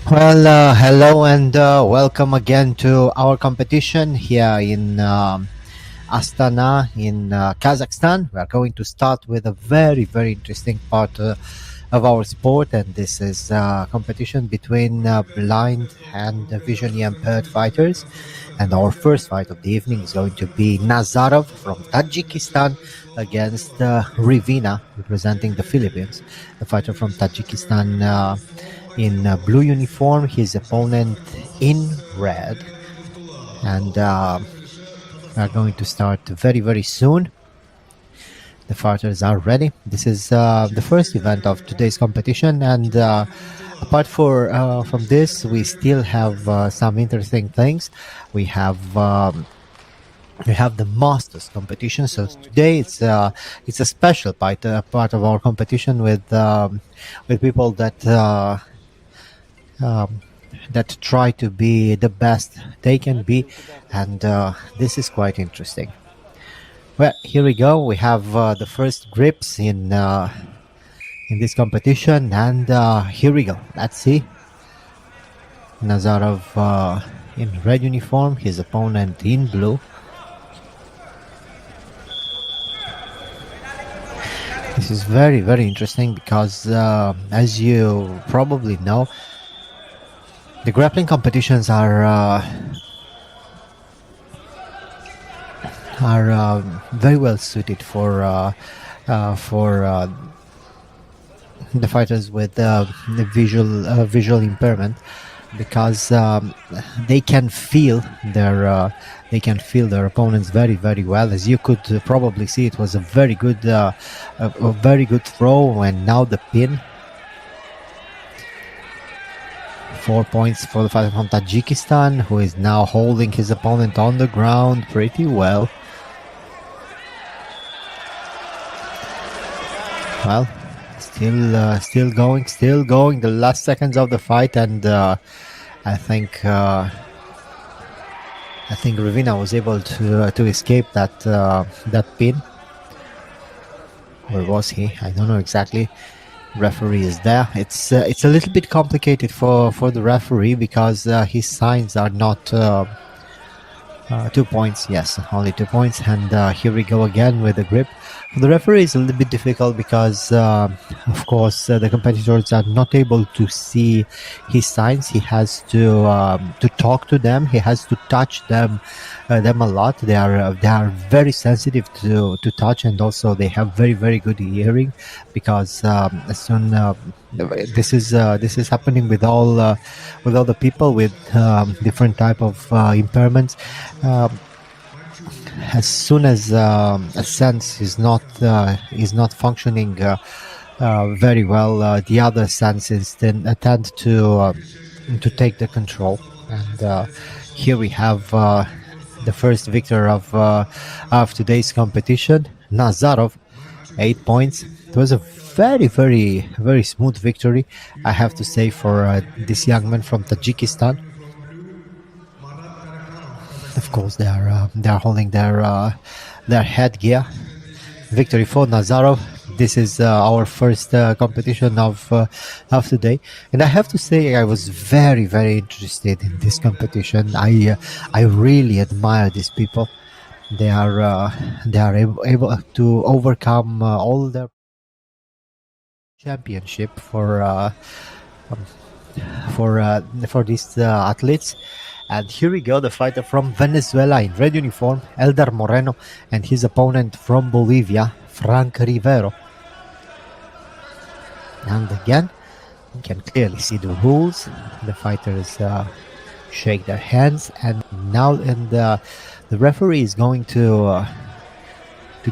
Hello and welcome again to our competition here in Astana in Kazakhstan. We are going to start with a very interesting part of our sport, and this is competition between blind and visually impaired fighters. And our first fight of the evening is going to be Nazarov from Tajikistan against Rivina, representing the Philippines. The fighter from Tajikistan in blue uniform, his opponent in red. And we are going to start very soon. The fighters are ready. This is the first event of today's competition, and apart from this, we still have some interesting things. We have the Masters competition. So today it's a special part of our competition with people that try to be the best they can be, and this is quite interesting. Well, here we go. We have the first grips in this competition, and here we go. Let's see. Nazarov in red uniform, his opponent in blue. This is very interesting because, as you probably know, the grappling competitions are very well suited for the fighters with the visual impairment, because they can feel their opponents very well. As you could probably see, it was a very good throw, and now the pin. 4 points for the fighter from Tajikistan, who is now holding his opponent on the ground pretty well. Well, still going. The last seconds of the fight, and I think Ravina was able to escape that pin. Where was he? I don't know exactly. Referee is there. It's a little bit complicated for the referee because his signs are not 2 points. Yes, only 2 points. And here we go again with the grip. For the referee, it's a little bit difficult because, of course, the competitors are not able to see his signs. He has to talk to them. He has to touch them a lot. They are very sensitive to touch, and also they have very good hearing, because as soon this is happening with all the people with different type of impairments. As soon as a sense is not functioning very well, the other senses then tend to take the control. And here we have the first victor of today's competition, Nazarov, 8 points. It was a very smooth victory, I have to say, for this young man from Tajikistan. Of course, they are holding their headgear. Victory for Nazarov. This is our first competition of today, and I have to say I was very interested in this competition. I really admire these people. They are able to overcome all their championship for these athletes. And here we go, the fighter from Venezuela in red uniform, Eldar Moreno, and his opponent from Bolivia, Frank Rivero. And again, you can clearly see the rules. The fighters shake their hands, and now the referee is going to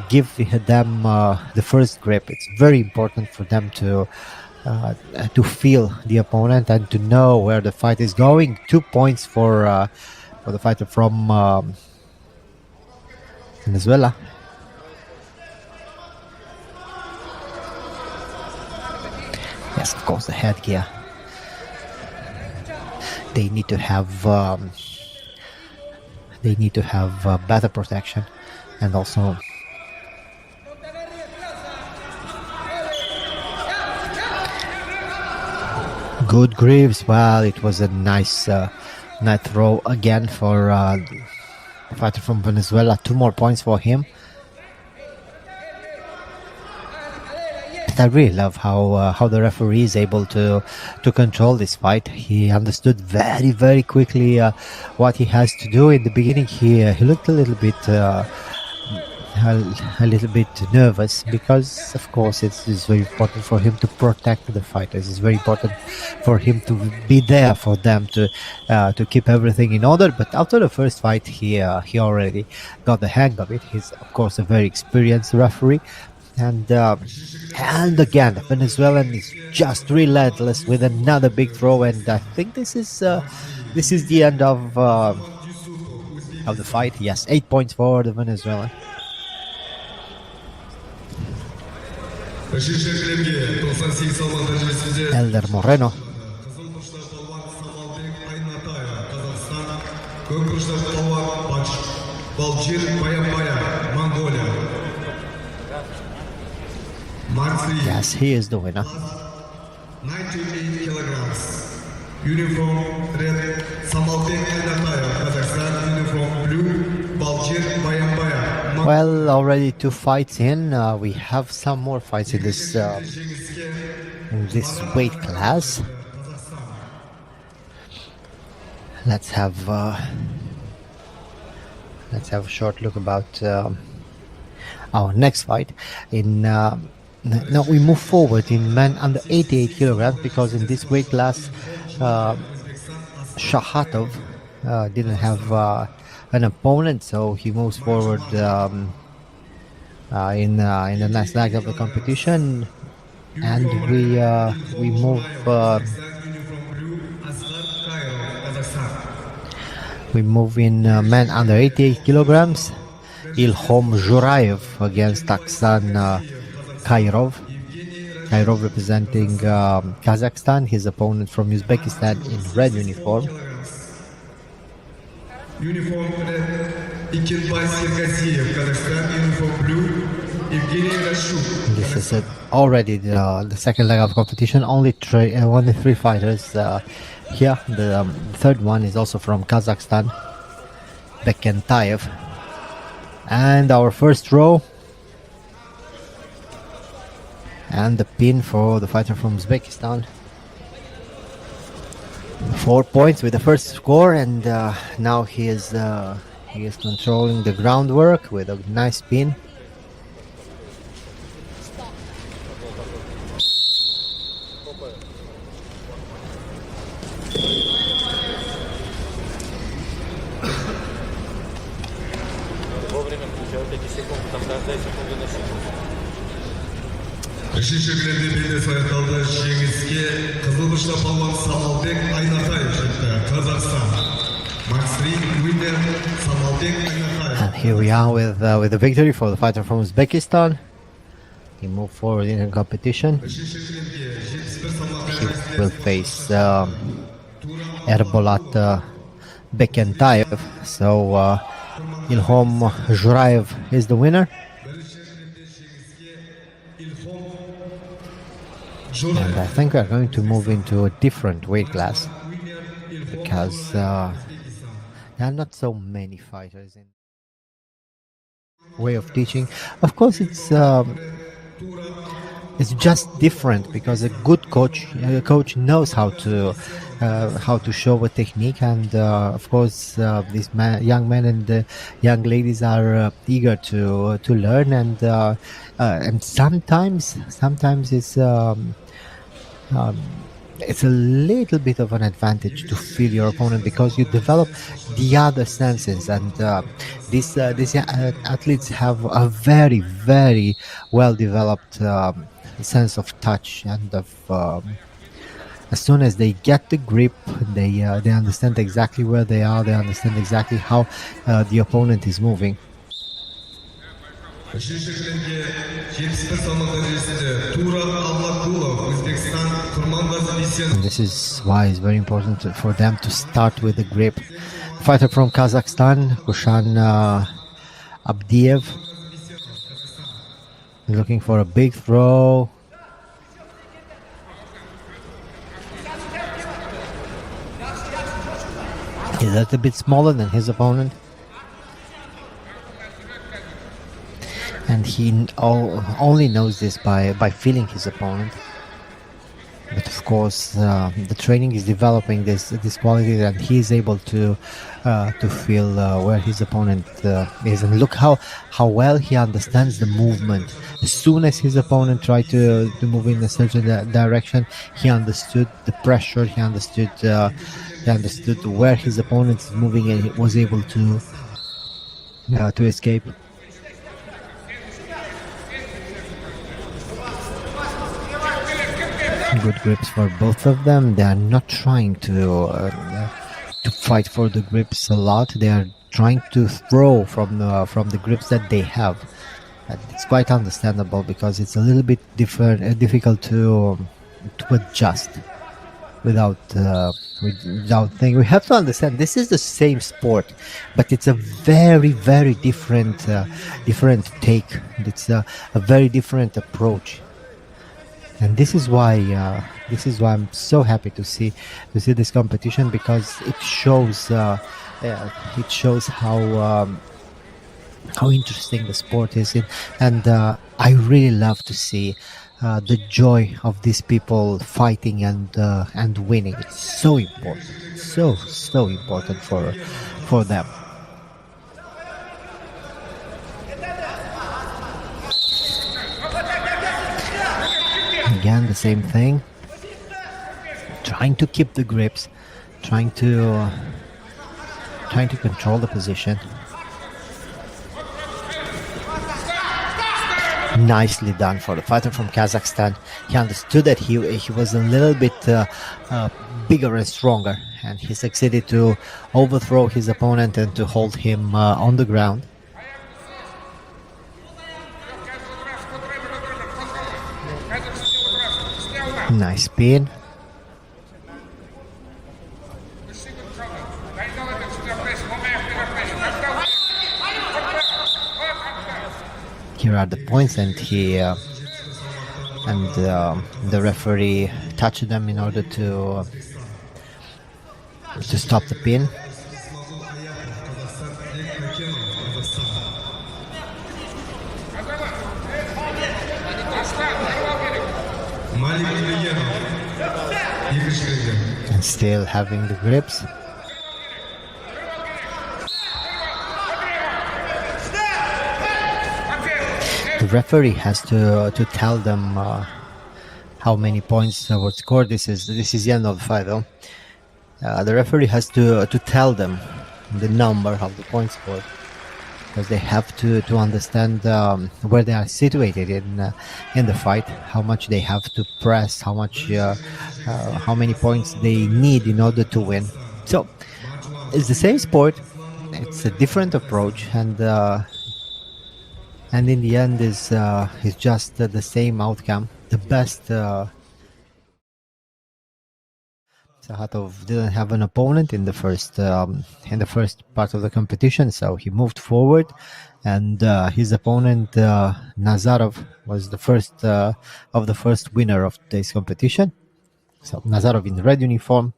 give them the first grip. It's very important for them to feel the opponent and to know where the fight is going. 2 points for the fighter from Venezuela. Yes, of course, the headgear. They need to have better protection, and also Good grips. Well, it was a nice throw again for the fighter from Venezuela. 2 more points for him. But I really love how the referee is able to control this fight. He understood very, very quickly what he has to do. In the beginning, he looked a little bit nervous because, of course, it's very important for him to protect the fighters. It's very important for him to be there for them to keep everything in order. But after the first fight, he already got the hang of it. He's, of course, a very experienced referee. And again, the Venezuelan is just relentless with another big throw, and I think this is the end of the fight. Yes, 8 points for the Venezuelan. Elder Moreno. Yes, he is the winner. 98 kilograms. Uniform red, Samalbek Aynatayev, Kazakhstan. Uniform blue, Balchir Bayanbaya. Well, already 2 fights in. We have some more fights in this weight class. Let's have a short look about our next fight. Now we move forward in men under 88 kilograms because in this weight class, Shahatov didn't have an opponent, so he moves forward in the next leg of the competition, and we move in men under 88 kilograms. Ilhom Zhurayev against Taksan Kairov. Kairov representing Kazakhstan. His opponent from Uzbekistan in red uniform. Uniform red, Impaired Sergaseyev, Kazakhstan. Uniform blue, Evgeny Rashuk. This is already the second leg of competition. Only 3 fighters here. The third one is also from Kazakhstan, Bekentayev. And our first row. And the pin for the fighter from Uzbekistan. 4 points with the first score, and now he is controlling the groundwork with a nice pin. Şişirlerinde belli sayıkaldı Şengiz'e Kızılmış'ta palvan Samalbek Aynatayev çıktı. Kazakhstan. Max 3 winner Samalbek Aynatayev. And here we are with the victory for the fighter from Uzbekistan. He moved forward in the competition. He will face Erbolat Bekentayev. So Ilhom Zhurayev is the winner. And I think we're going to move into a different weight class because there are not so many fighters in way of teaching. Of course, it's just different because a good coach knows how to show a technique, and of course these young men and young ladies are eager to learn, and sometimes it's a little bit of an advantage to feel your opponent because you develop the other senses, and these athletes have a very, very well developed sense of touch, and of as soon as they get the grip, they understand exactly where they are. They understand exactly how the opponent is moving. And this is why it's very important for them to start with the grip. Fighter from Kazakhstan, Kushan Abdiev, looking for a big throw. He's a little bit smaller than his opponent. And he only knows this by feeling his opponent. But of course, the training is developing this quality that he is able to feel where his opponent is, and look how well he understands the movement. As soon as his opponent tried to move in a certain direction, he understood the pressure. He understood where his opponent is moving, and he was able to escape. Good grips for both of them. They are not trying to fight for the grips a lot. They are trying to throw from the grips that they have. And it's quite understandable because it's a little bit difficult to adjust without thinking. We have to understand this is the same sport, but it's a very, very different take. It's a very different approach. And this is why I'm so happy to see this competition, because it shows how interesting the sport is, and I really love to see the joy of these people fighting and winning. It's so important, so important for them. Again, the same thing. Trying to keep the grips, trying to control the position. Nicely done for the fighter from Kazakhstan. He understood that he was a little bit bigger and stronger, and he succeeded to overthrow his opponent and to hold him on the ground. Nice spin. Here are the points, and the referee touched them in order to stop the pin. And still having the grips. The referee has to tell them how many points were scored. This is the end of the fight, though. The referee has to tell them the number of the points scored, because they have to understand where they are situated in the fight, how much they have to press, how many points they need in order to win. So it's the same sport, it's a different approach, and in the end is just the same outcome. The best. Sahatov didn't have an opponent in the first part of the competition, so he moved forward, and his opponent Nazarov was the first winner of today's competition. So Nazarov in red uniform,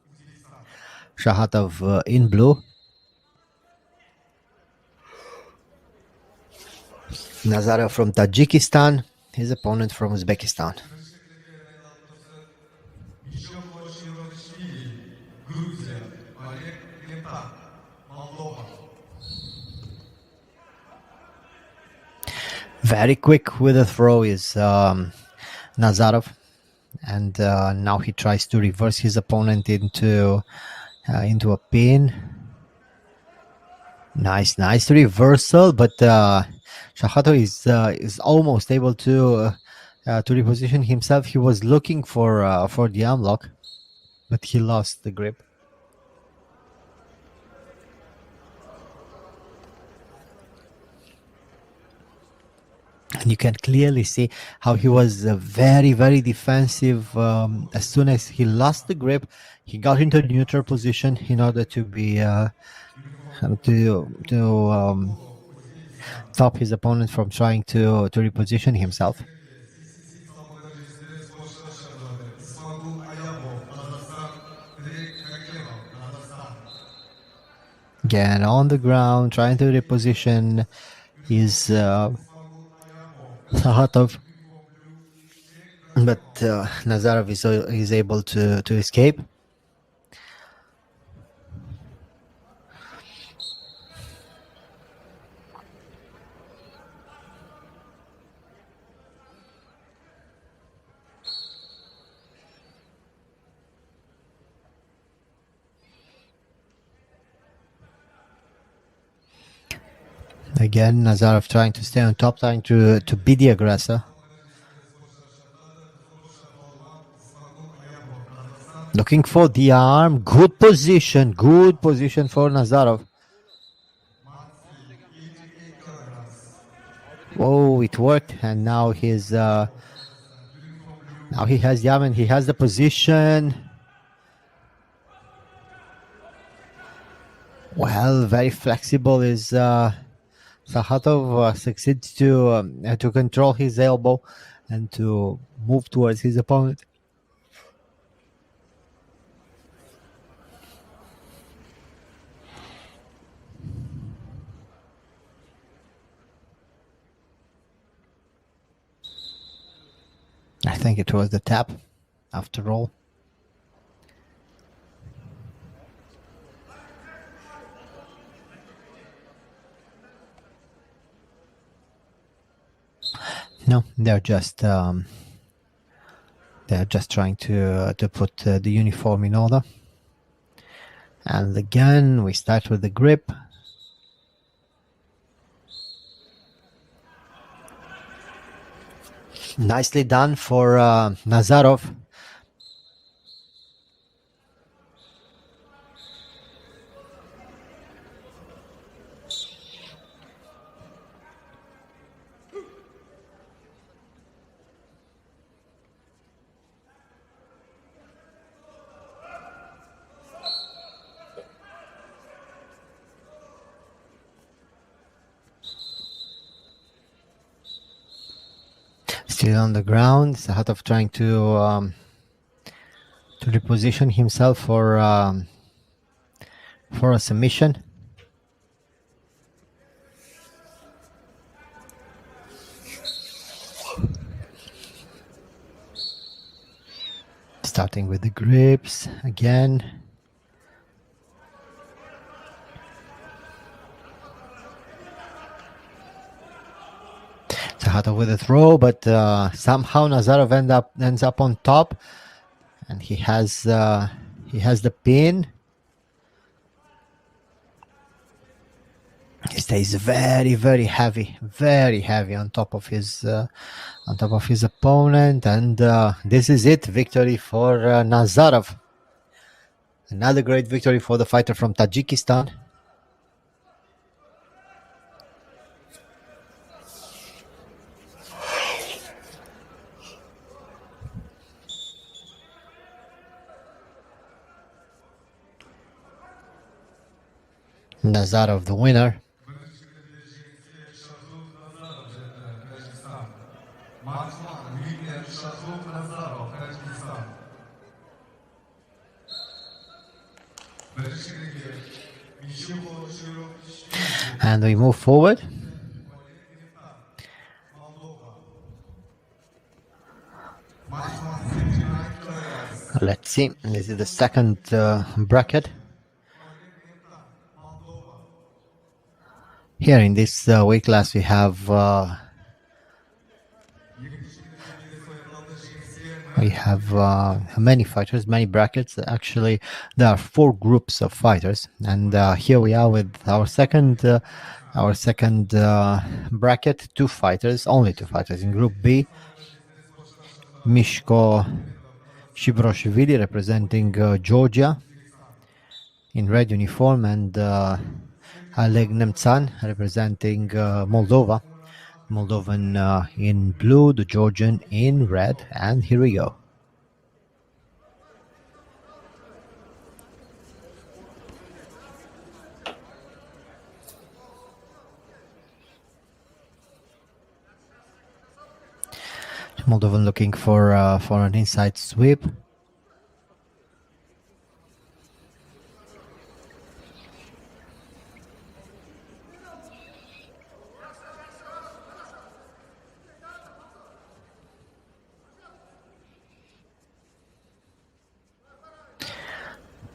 Shahatov in blue. Nazarov from Tajikistan, his opponent from Uzbekistan. Very quick with the throw is Nazarov, and now he tries to reverse his opponent into a pin. Nice reversal, but Shahato is almost able to reposition himself. He was looking for the unlock, but he lost the grip. And you can clearly see how he was very, very defensive. As soon as he lost the grip, he got into a neutral position in order to be stop his opponent from trying to reposition himself. Again, on the ground, trying to reposition his Sahatov. But Nazarov is able to escape. Again, Nazarov trying to stay on top, trying to be the aggressor. Looking for the arm. Good position for Nazarov. Oh, it worked, and now he's now he has the arm and he has the position. Well, very flexible is Sahatov succeeds to control his elbow and to move towards his opponent. I think it was the tap, after all. No, they're just trying to put the uniform in order. And again, we start with the grip. Nicely done for Nazarov. Still on the ground, Sahatov trying to reposition himself for a submission. Starting with the grips again. Sahatov with a throw, but somehow Nazarov ends up on top, and he has the pin. He stays very, very heavy on top of his opponent, and this is it. Victory for Nazarov. Another great victory for the fighter from Tajikistan. Nazarov, the winner. And we move forward. Let's see. This is the second bracket. Here in this weight class we have many fighters, many brackets. Actually, there are 4 groups of fighters, and here we are with our second bracket. Only two fighters in Group B. Mishko Shibroshvili representing Georgia in red uniform, and Oleg Nemtsan representing Moldova. Moldovan in blue, the Georgian in red, and here we go. Moldovan looking for an inside sweep.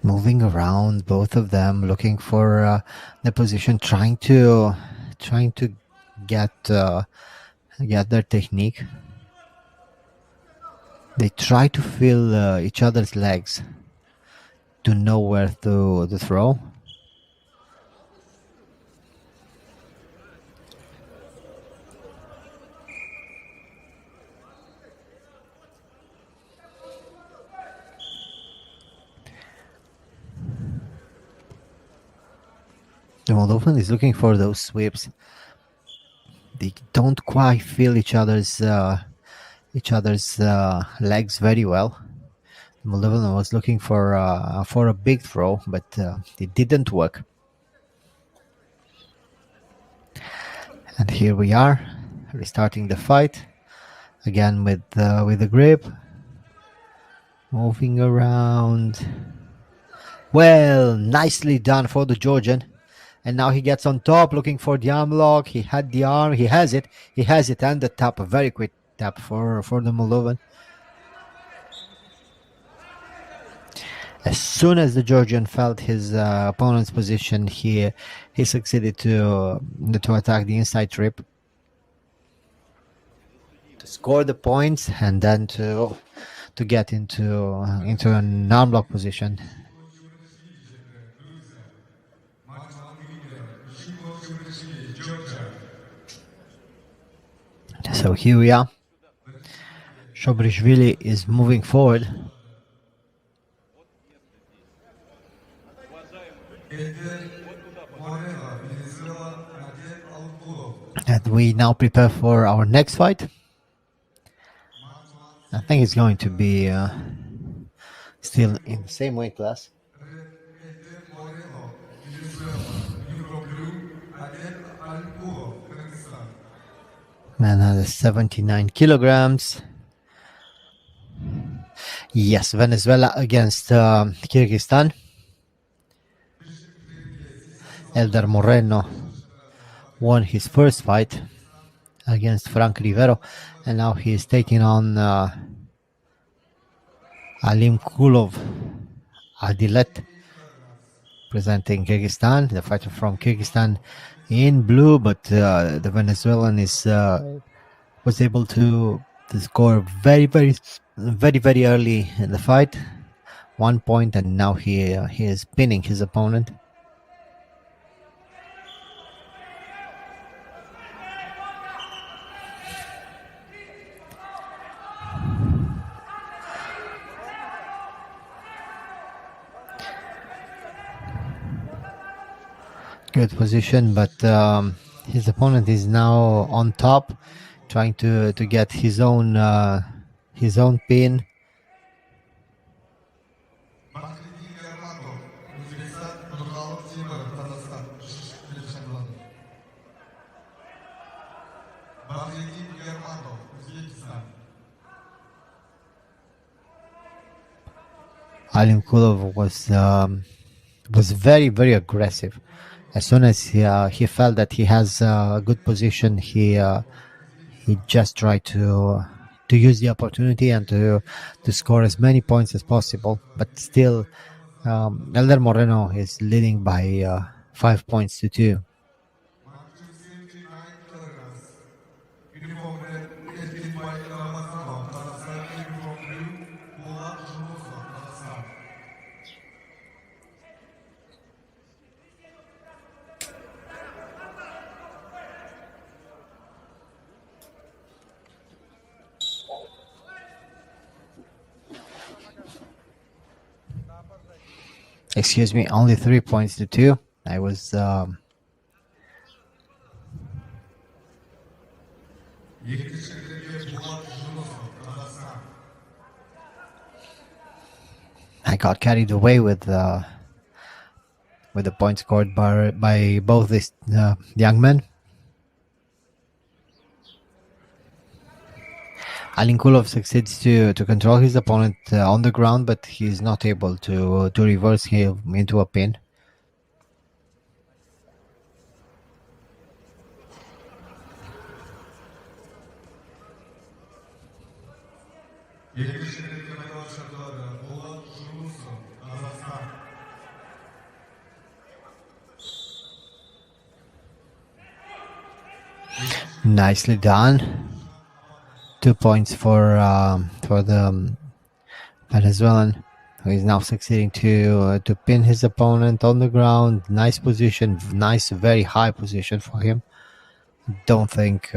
moving around, both of them looking for the position, trying to get their technique. They try to feel each other's legs to know where to throw. The Moldovan is looking for those sweeps. They don't quite feel each other's legs very well. The Moldovan was looking for a big throw, but it didn't work. And here we are, restarting the fight again with the grip, moving around. Well, nicely done for the Georgian. And now he gets on top, looking for the arm lock. He had the arm. He has it, and the tap. A very quick tap for the Moldovan. As soon as the Georgian felt his opponent's position, he succeeded to attack the inside trip, to score the points, and then to get into an arm lock position. So here we are. Shobrishvili is moving forward. And we now prepare for our next fight. I think it's going to be still in the same weight class. Another 79 kilograms. Yes, Venezuela against Kyrgyzstan. Elder Moreno won his first fight against Frank Rivero, and now he is taking on Alim Kulov Adilet, presenting Kyrgyzstan. The fighter from Kyrgyzstan in blue, but the Venezuelan was able to score very early in the fight, 1 point, and now he is pinning his opponent. Good position, but his opponent is now on top, trying to get his own pin. Alim Kulov was very aggressive. As soon as he felt that he has a good position, he just tried to use the opportunity and to score as many points as possible. But still, Elder Moreno is leading by 5 points to 2. Excuse me, only 3 points to 2. I was I got carried away with the points scored by both these young men. Alinkulov succeeds to control his opponent on the ground, but he's not able to reverse him into a pin. Nicely done. 2 points for the Venezuelan, who is now succeeding to pin his opponent on the ground. Nice position, nice, very high position for him. Don't think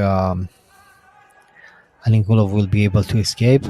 Alinkulov will be able to escape.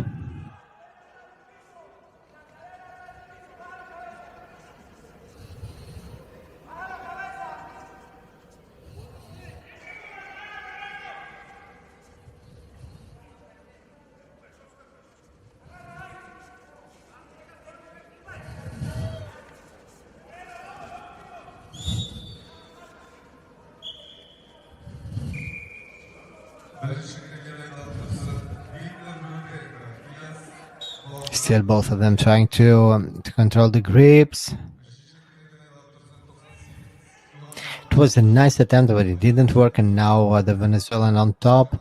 Still both of them trying to control the grips. It was a nice attempt, but it didn't work, and now the Venezuelan on top,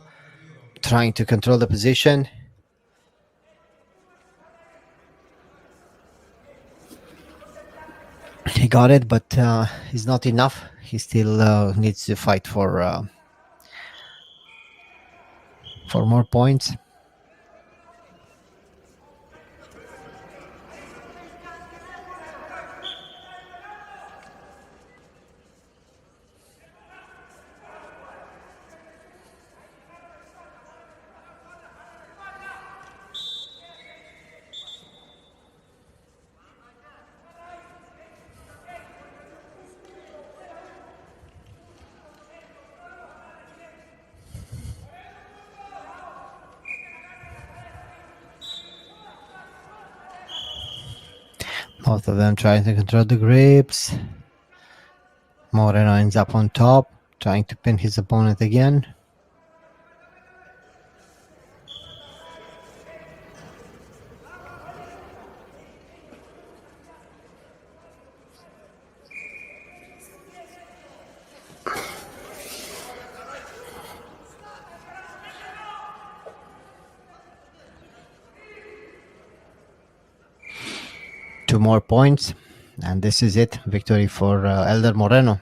trying to control the position. He got it, but it's not enough. He still needs to fight for more points. Both of them trying to control the grips. Moreno ends up on top, trying to pin his opponent again. Two more points, and this is it. Victory for Elder Moreno.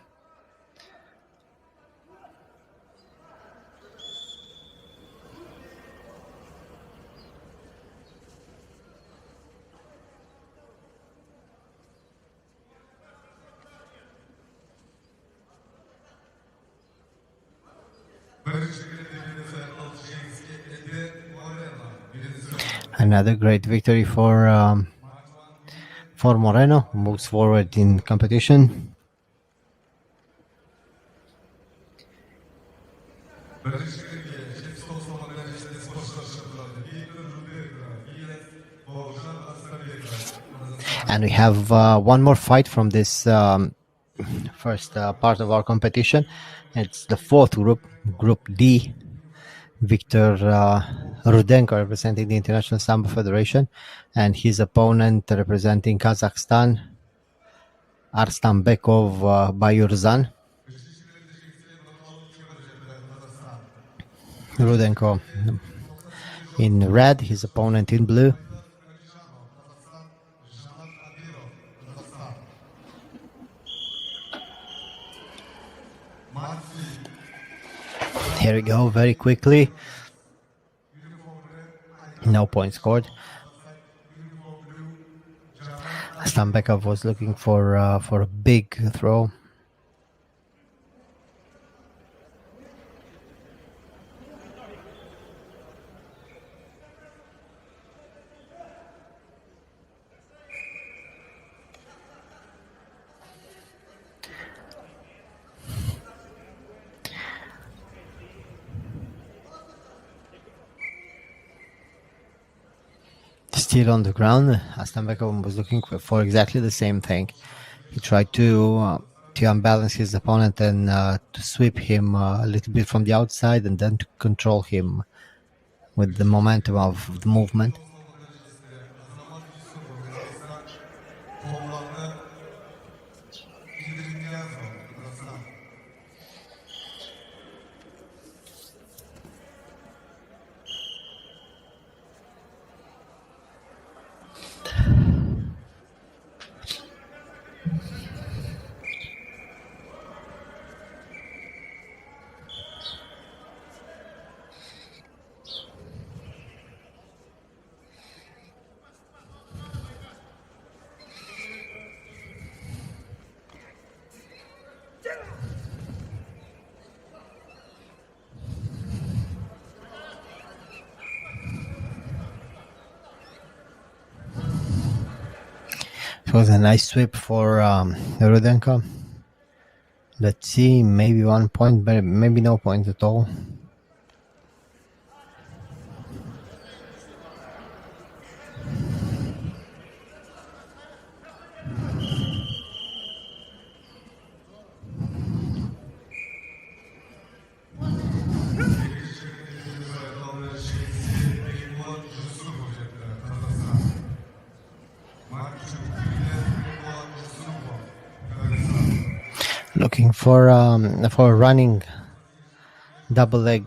Another great victory for Moreno, who moves forward in competition. And we have one more fight from this first part of our competition. It's the fourth group, Group D. Victor Rudenko representing the International Sambo Federation, and his opponent representing Kazakhstan, Arstanbekov Bayurzan. Rudenko in red, his opponent in blue. Here we go, very quickly. No point scored. Stambekov was looking for a big throw. Still on the ground, Stambekov was looking for exactly the same thing. He tried to unbalance his opponent and to sweep him a little bit from the outside, and then to control him with the momentum of the movement. It was a nice sweep for Rudenko. Let's see, maybe 1 point, but maybe no point at all. Looking for a running double leg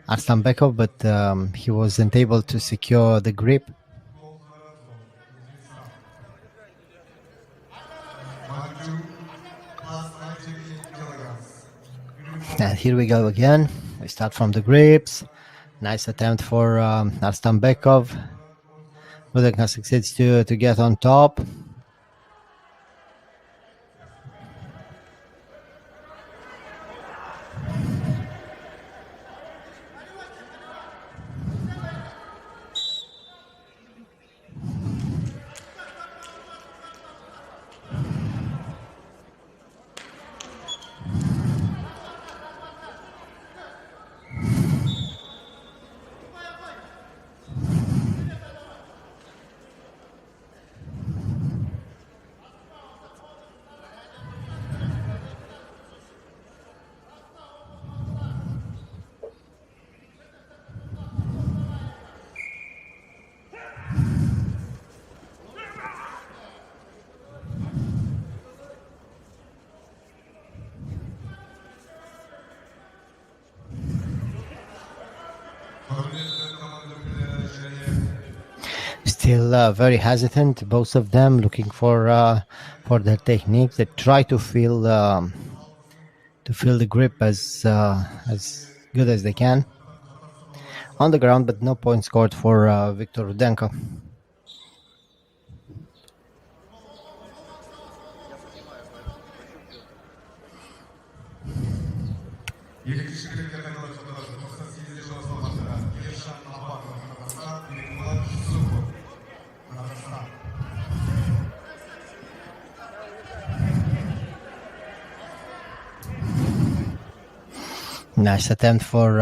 Arslanbekov, but he wasn't able to secure the grip. And here we go again. We start from the grips. Nice attempt for Arslanbekov. Rudenko succeeds to get on top. Still very hesitant, both of them looking for their techniques. They try to feel the grip as good as they can on the ground, but no point scored for Viktor Rudenko. Nice attempt for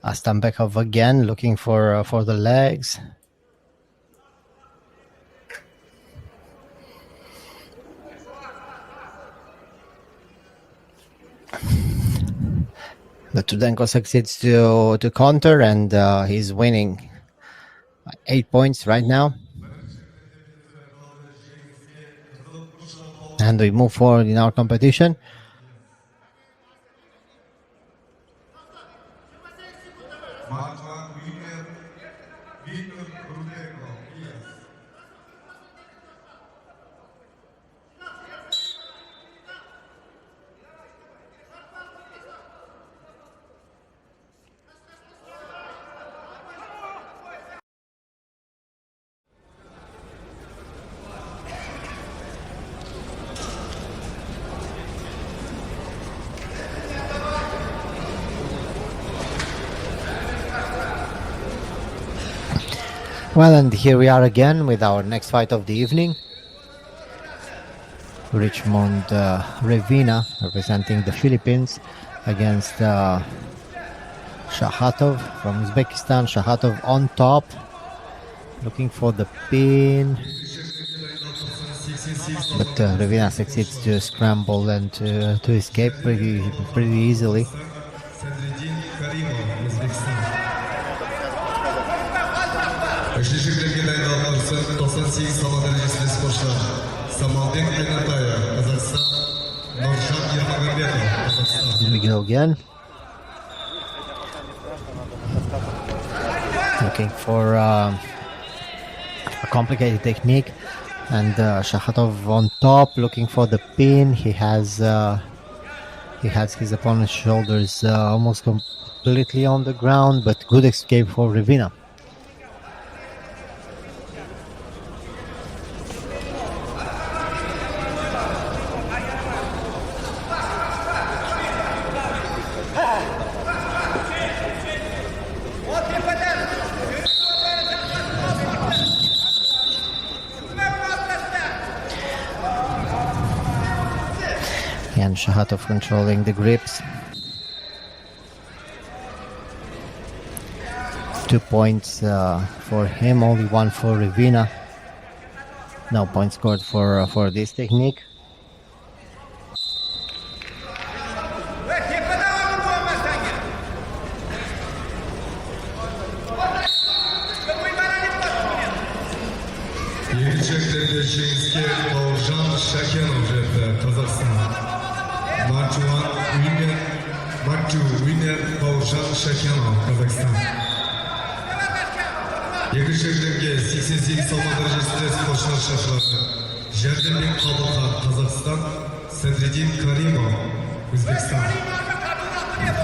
Arslanbekov again, looking for the legs. But Rudenko succeeds to counter, and he's winning 8 points right now. And we move forward in our competition. Well, and here we are again with our next fight of the evening. Richmond Revina, representing the Philippines, against Shahatov from Uzbekistan. Shahatov on top, looking for the pin. But Revina succeeds to scramble and to escape pretty easily. Üçüncü bölgede aynalısı 98 sala derecesinde sporcular. Samaldek Aynataya, Kazakhstan. Nurşan Yılmagambetov, Kazakhstan. Here we go again. Looking for a complicated technique. And Shahatov on top, looking for the pin. He has his opponent's shoulders almost completely on the ground, but good escape for Revina. And Shahatov controlling the grips. 2 points for him, only 1 for Rivina. No point scored for this technique. Еріншектегі жеңіске Бауыржан Шакенов жетті, Қазақстан. Матч winner Бауыржан Шакенов, Қазақстан. Еріншектегі 88 салмақ дәрежесінде спортшылар шақырылды. Жәрдембек Қабылхан, Қазақстан. Среди Каримов, Өзбекстан.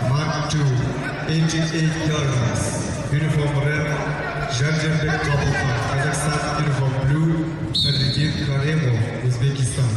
Match 88 kilograms. Uniform red. Жәрдембек Қабылхан, Қазақстан. Uniform blue. Среди Каримов, Өзбекистан.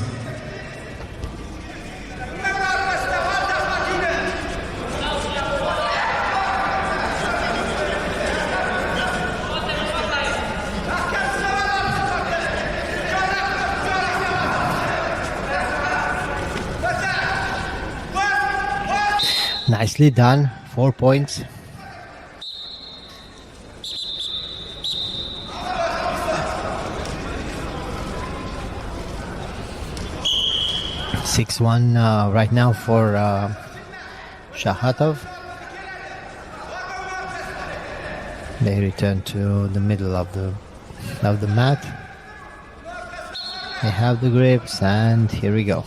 Nicely done, 4 points. (6-1) right now for Shahatov. They return to the middle of the mat. They have the grips, and here we go.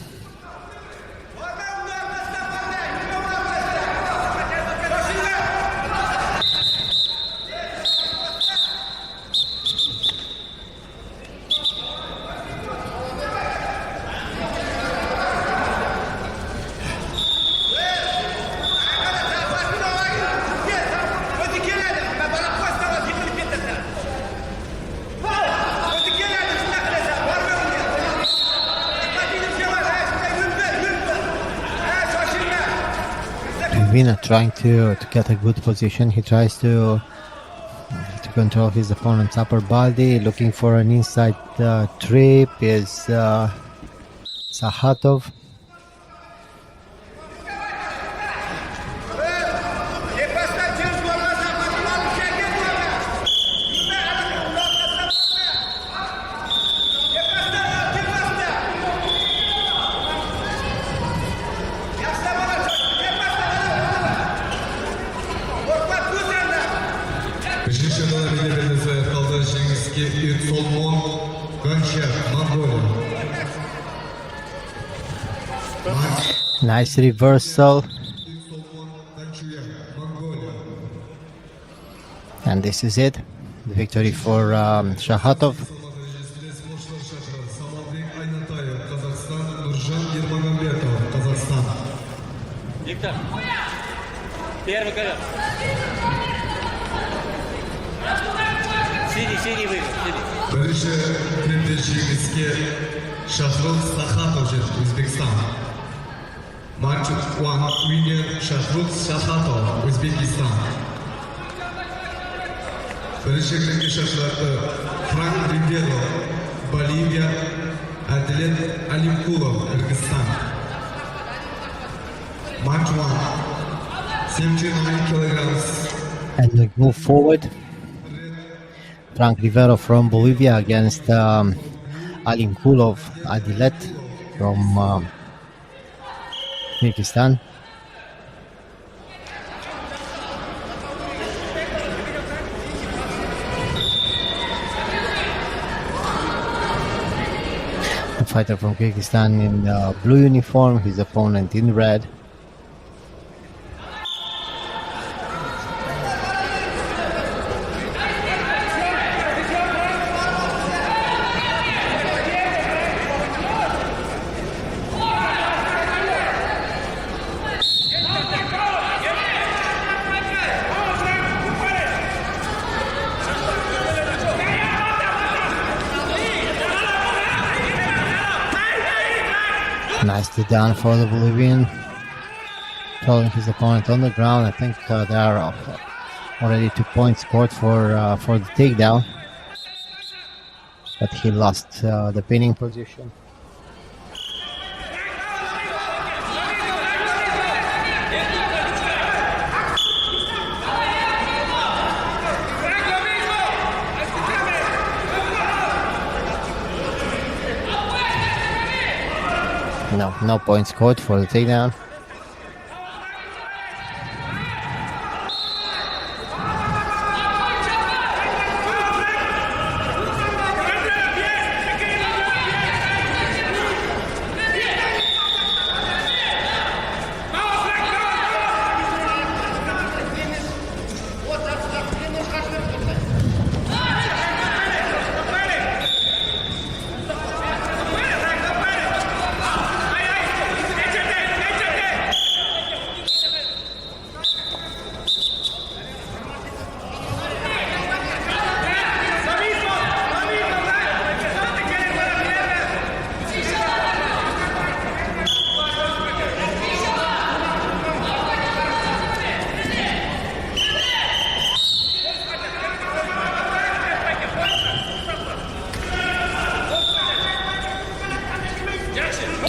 Rivina trying to get a good position. He tries to control his opponent's upper body, looking for an inside trip is Sahatov. Nice reversal. And this is it. The victory for Shahatov. Виктор, первый колес. Синий выиграл, синий. Бірінші тренде жеңіске Шахров Сахатов жетті, Өзбекстан. Матч 1 winner Шахров Сахатов, Өзбекистан. Бірінші тренде шақырылды Франк Риверо, Боливия, Әділет Алимкулов, Кыргызстан. Match 1, 79 kilograms. And we move forward. Frank Rivero from Bolivia against Alimkulov Adilet from Kyrgyzstan. The fighter from Kyrgyzstan in blue uniform, his opponent in red. Nicely done for the Bolivian, throwing his opponent on the ground. I think there are already 2 points scored for the takedown, but he lost the pinning position. No points scored for the takedown.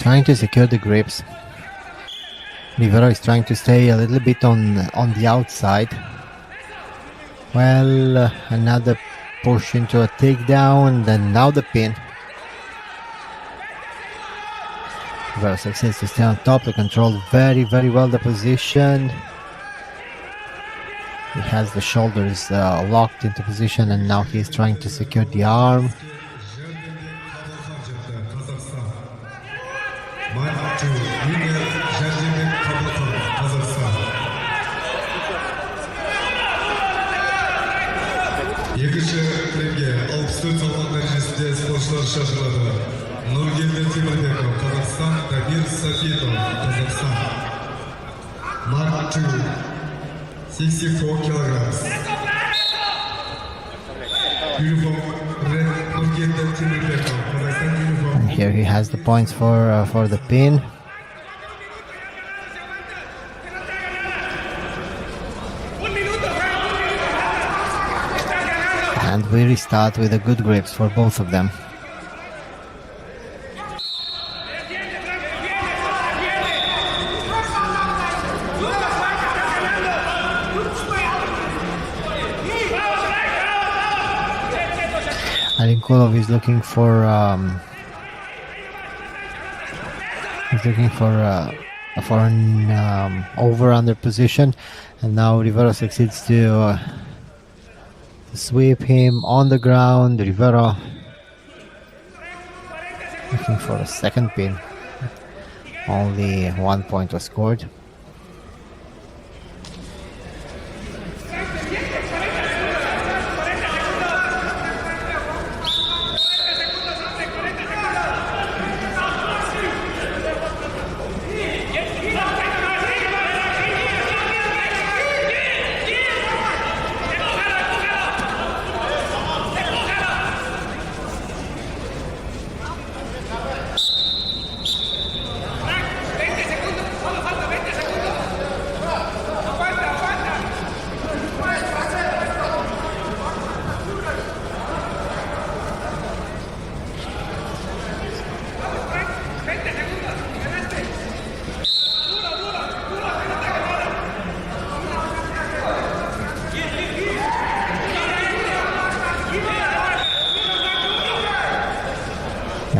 Trying to secure the grips. Rivero is trying to stay a little bit on the outside. Well, another push into a takedown, then now the pin. Rivero succeeds to stay on top, to control very, very well the position. He has the shoulders locked into position, and now he's trying to secure the arm. Екінші римге 64 салмақ дәрежесінде спортшылар шақырылады. Нұргелді Темірбеков, Қазақстан, Дамир Сафитов, Қазақстан. Mark 2, 64 kilograms. Uniform red, Nurgender Timurбеков, Kazakhstan uniform. Here he has the points for the pin. And we restart with the good grips for both of them. Alinkulov is looking for an over-under position, and now Rivero succeeds to sweep him on the ground. Rivero looking for a second pin. Only 1 point was scored.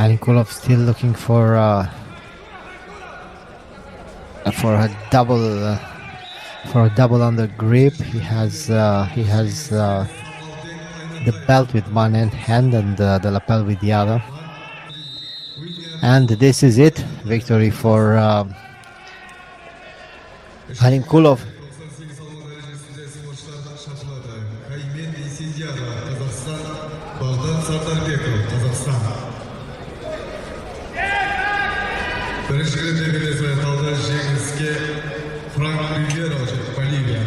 Alinkulov still looking for a double under grip. He has the belt with one hand and the lapel with the other. And this is it. Victory for Alinkulov. Бірінші кірімдегі лесбай талды жеңіске Франк Риверо, Боливия.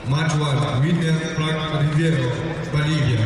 Матч 1, winner Франк Риверо, Боливия.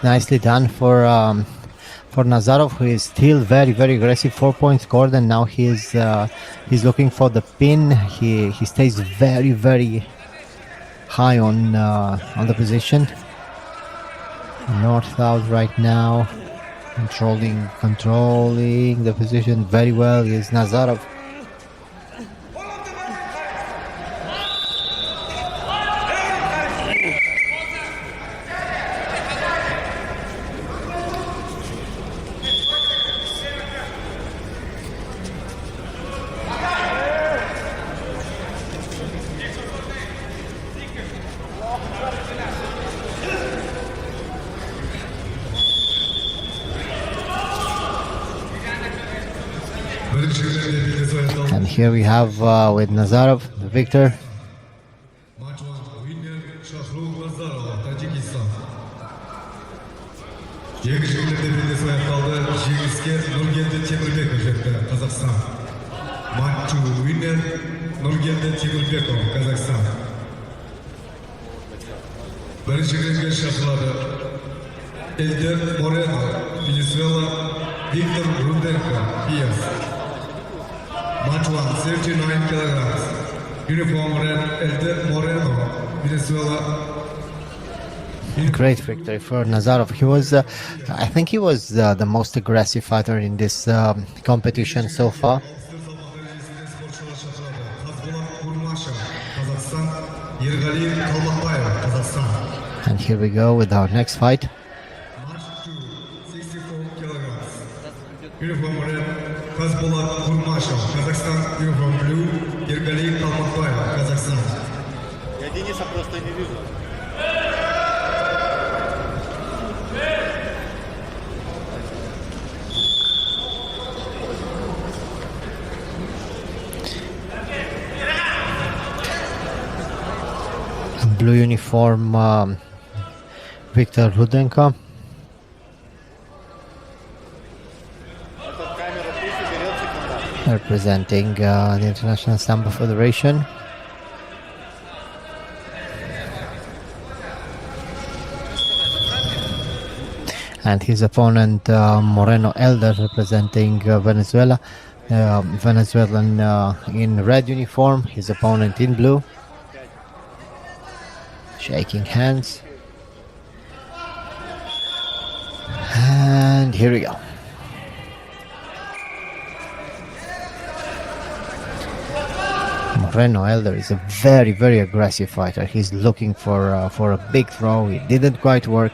Nicely done for Nazarov, who is still very aggressive. 4 points scored, and now he's looking for the pin. He stays very high on the position. North out right now, controlling the position very well is Nazarov. And here we have with Nazarov, the victor. Match 1 winner Shahruh Nazarova, Tajikistan. Екі жігіттер белдесу аяқталды. Жеңіске Нұргелді Темірбеков жетті, Қазақстан. Match 2 winner Нұргелді Темірбеков, Қазақстан. Бірінші рингке шақырылады. Эльдер Морено, Венесуэла, Виктор Руденко, Киев. Match 1, 79 kilograms. Uniform red, Elder Moreno, Venezuela. Great victory for Nazarov. He was, I think he was the most aggressive fighter in this competition so far. And here we go with our next fight. Match 2, 64 kilograms. Uniform red, Казболат Курмашев, Казахстан. Uniform blue, Ергалиев Калматбаев, Казахстан. Я Дениса просто не вижу. Blue uniform, Viktor Rudenko. Representing the International Sambo Federation. And his opponent Moreno Elder, representing Venezuela. Venezuelan in red uniform, his opponent in blue. Shaking hands. And here we go. Moreno Elder is a very aggressive fighter. He's looking for a big throw. It didn't quite work.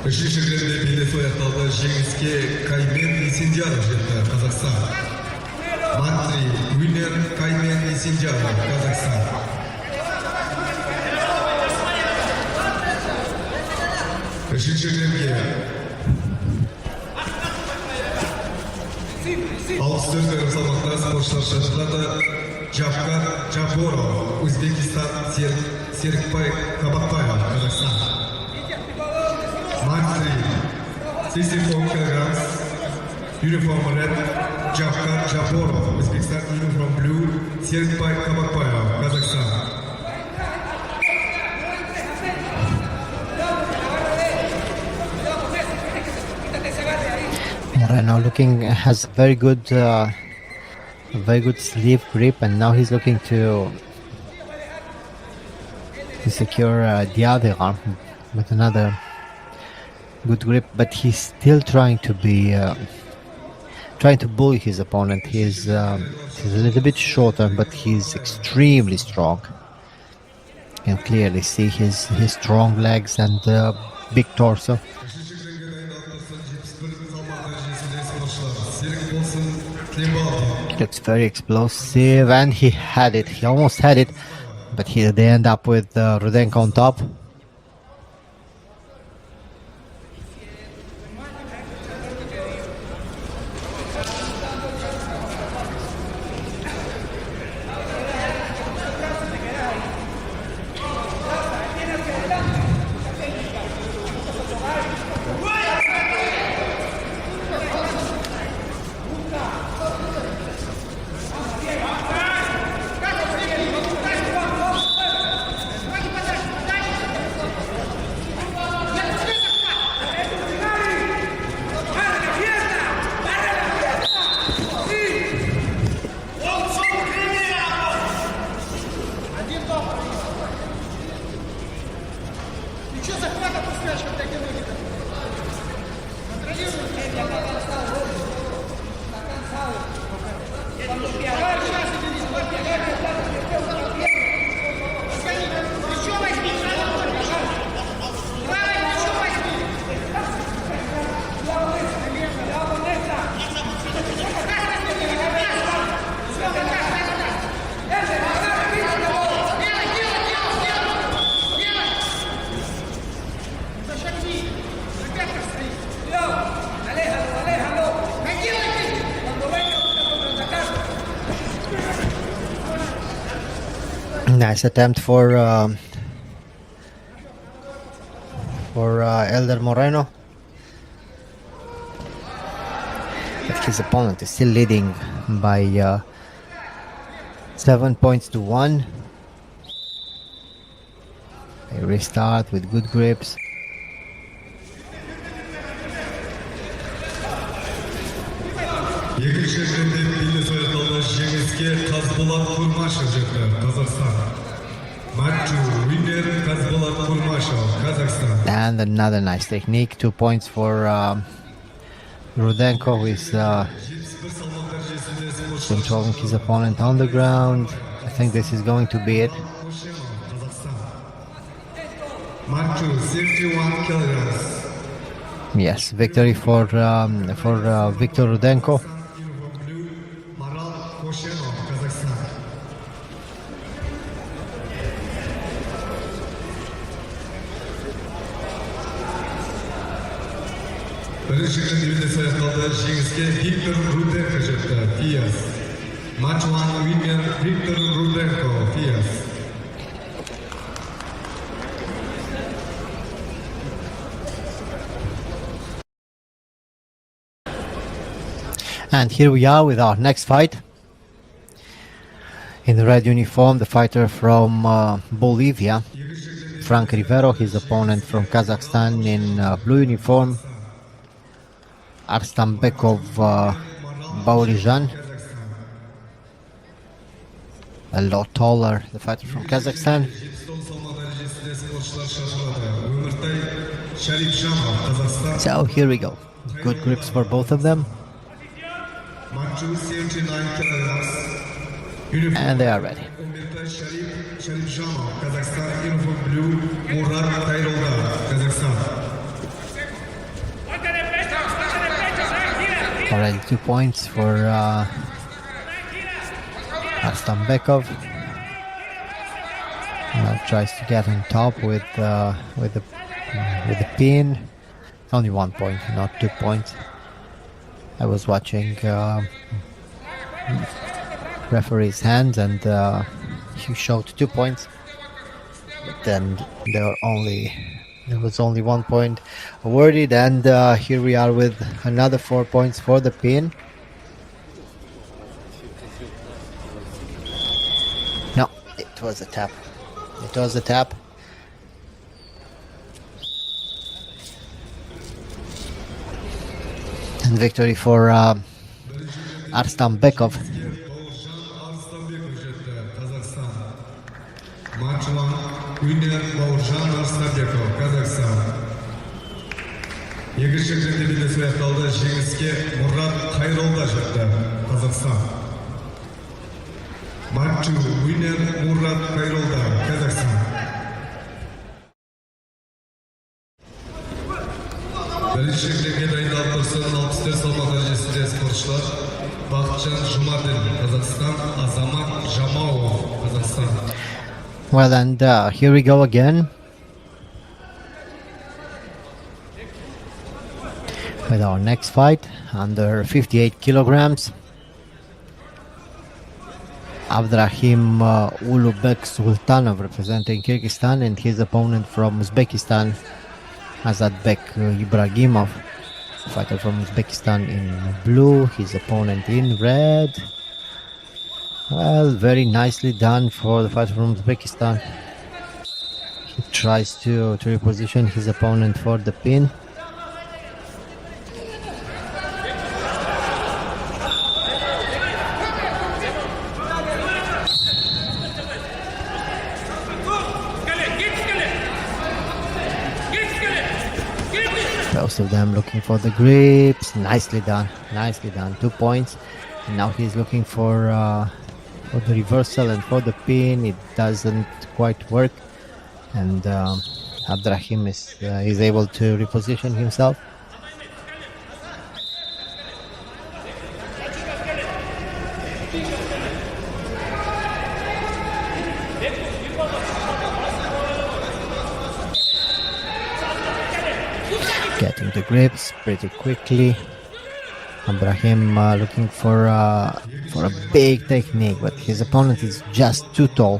Үшінші рингте белдесу аяқталды. Жеңіске Каймен Есендияров жетті, Қазақстан. Match 3 winner Каймен Есендияров, Қазақстан. Үшінші рингке 64 кг салмақта спортшылар шақырылады. Жавкар Жаборов, Өзбекистан. Серікбай Кабақбаев, Қазақстан. Match 3, 64 kilograms. Uniform red, Javkar Jaborov, Uzbekistan. Uniform blue, Serikbay Kabakbayev, Kazakhstan. Moreno has very good sleeve grip, and now he's looking to secure the other arm with another good grip, but he's still trying to bully his opponent. He's a little bit shorter, but he's extremely strong. You can clearly see his strong legs and big torso. He looks very explosive, and he almost had it, But here they end up with Rudenko on top. Nice attempt for Elder Moreno. But his opponent is still leading by 7 points to 1. They restart with good grips. Екінші жерде бизнес аяқталды жеңіске Қазболат Курмашев жетті, Қазақстан. Матчу winner Қазболат Курмашев, Kazakhstan. And another nice technique. 2 points for Rudenko, who is controlling his opponent on the ground. I think this is going to be it. Matchu 61 kilograms. Yes, victory for Viktor Rudenko. Бірінші күндерде саяқталды жеңіске Виктор Руденко жетті, Фиас. Match 1 winner Виктор Руденко, Фиас. And here we are with our next fight. In the red uniform, the fighter from Bolivia, Frank Rivero, his opponent from Kazakhstan in blue uniform, Arstanbekov Baurijan, a lot taller, the fighter from Kazakhstan. So here we go. Good grips for both of them. And they are ready. Already 2 points for Arstanbekov. Now tries to get on top with the pin. Only 1 point, not 2 points. I was watching referee's hands, and he showed 2 points. But then there was only 1 point awarded, and here we are with another 4 points for the pin. No, it was a tap. It was a tap. And victory for Arstanbekov. Match 1 winner Бауыржан Арстанбеков, Kazakhstan. Екінші күндерде саяқталды жеңіске Мұрат Қайролда жетті, Қазақстан. Match 2 winner Мұрат Қайролда, Kazakhstan. Бірінші күндерге дайындалып тұрсын 64 салмақ дәрежесінде спортшылар Бақытжан Жұмаділ, Қазақстан, Азамат Жамауов, Қазақстан. Well, and here we go again with our next fight under 58 kilograms. Abdrahim Ulubek Sultanov representing Kyrgyzstan, and his opponent from Uzbekistan, Azadbek Ibragimov, fighter from Uzbekistan in blue, his opponent in red. Well, very nicely done for the fighter from Uzbekistan. He tries to reposition his opponent for the pin. Both of them looking for the grips. Nicely done. 2 points. And now he's looking for the reversal and for the pin. It doesn't quite work, and Abdrahim is able to reposition himself. Getting the grips pretty quickly. Abdrahim looking for a big technique, but his opponent is just too tall.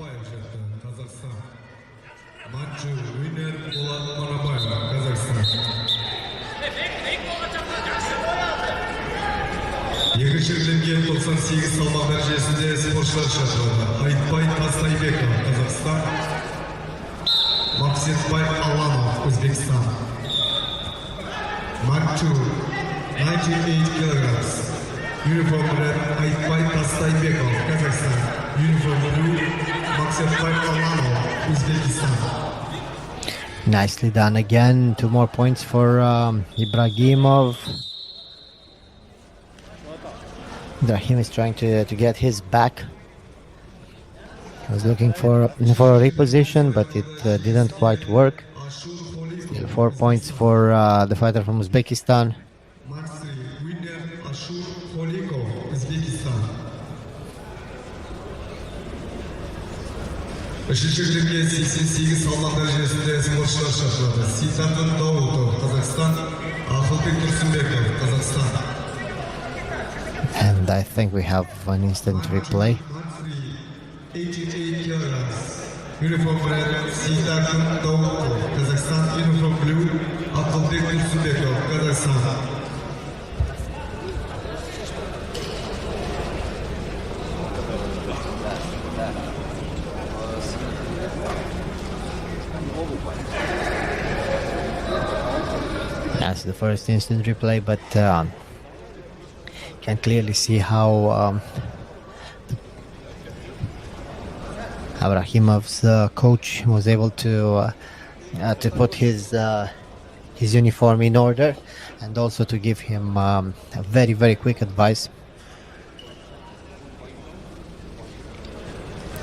Екіншілікке 98 салмақ дәрежесінде спортшылар шақырылды. Айтбай Тастайбеков, Қазақстан. Максимбай Аламов, Өзбекстан. Mark 2, 98 kilograms. Uniform red, Айтбай Тастайбеков, Kazakhstan. Uniform blue, Максимбай Аламов, Uzbekistan. Nicely done again. 2 more points for Ibragimov. Ibrahim is trying to get his back. He was looking for a reposition, but it didn't quite work. Still 4 points for the fighter from Uzbekistan. Үшіншілікке 88 салмақ дәрежесінде спортшылар шақырылды. Ситатын Даутов, Қазақстан. Ақылбек Тұрсынбеков, Қазақстан. And I think we have an instant replay. 88 kilograms. Uniform red, Sitatan Dautov, Kazakhstan. Uniform blue, Ақылбек Тұрсынбеков, Kazakhstan. That's the first instant replay, but can clearly see how Abrahimov's coach was able to put his uniform in order, and also to give him a very, very quick advice.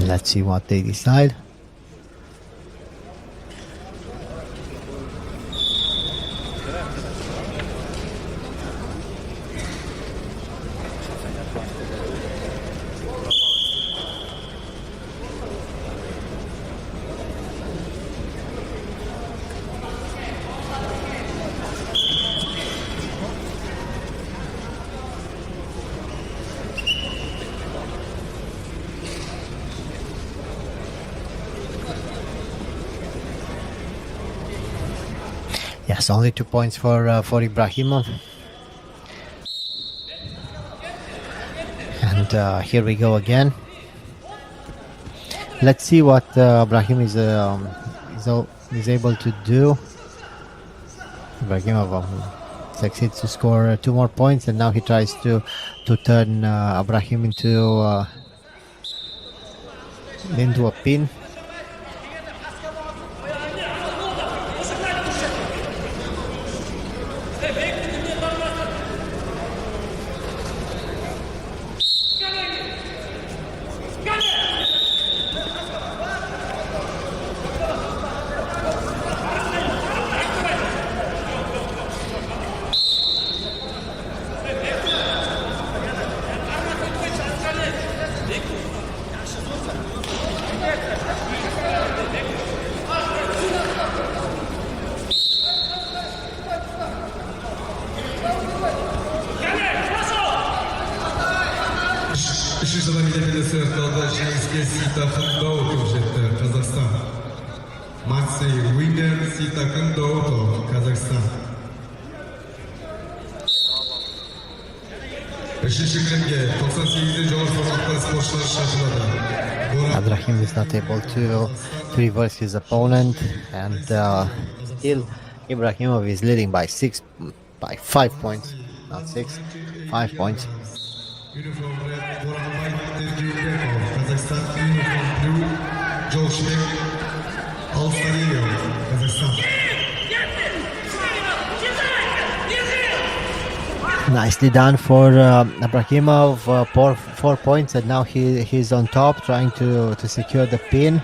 Let's see what they decide. Yes, only 2 points for Ibrahimov. And here we go again. Let's see what Ibrahim is able to do. Ibrahimov succeeds to score 2 more points, and now he tries to turn Ibrahim into a pin. Үшінші медаль сыйыртылды жеңіске Ситахын Даутов жетті, Қазақстан. Макси Уинер Ситахын Даутов, Қазақстан. Үшінші кілемге 98 жоғары салмақта спортшылар шақырылады. Ibrahim is not able to reverse his opponent, and still Ibrahimov is leading by 5 points, not 6, 5 points. Uniform red, Boranbay Tergiyubekov, Kazakhstan. Uniform blue, Jolshbek Alsariyev, Kazakhstan. Nicely done for Ibrahimov, 4 points, and now he's on top, trying to secure the pin.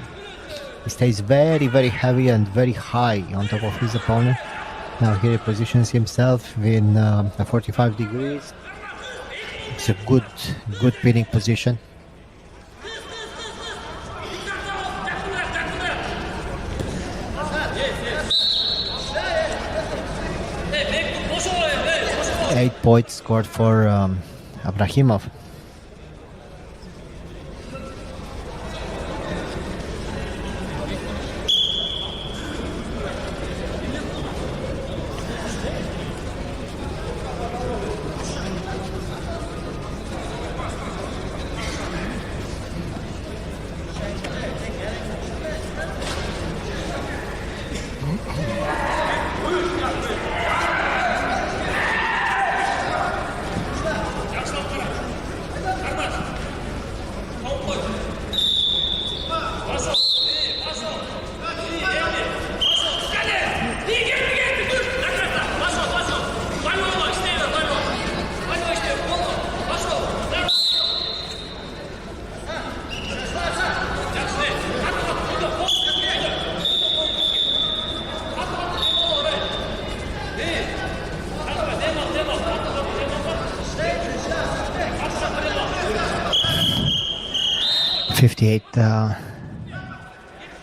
He stays very, very heavy and very high on top of his opponent. Now he repositions himself in 45 degrees. It's a good pinning position. Eight points scored for Ibrahimov.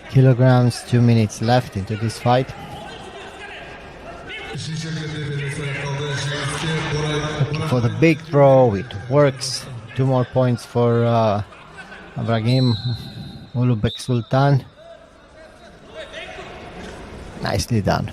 Kilograms, 2 minutes left into this fight. Looking for the big throw, it works. 2 more points for Ibrahim Ulubek Sultan. Nicely done.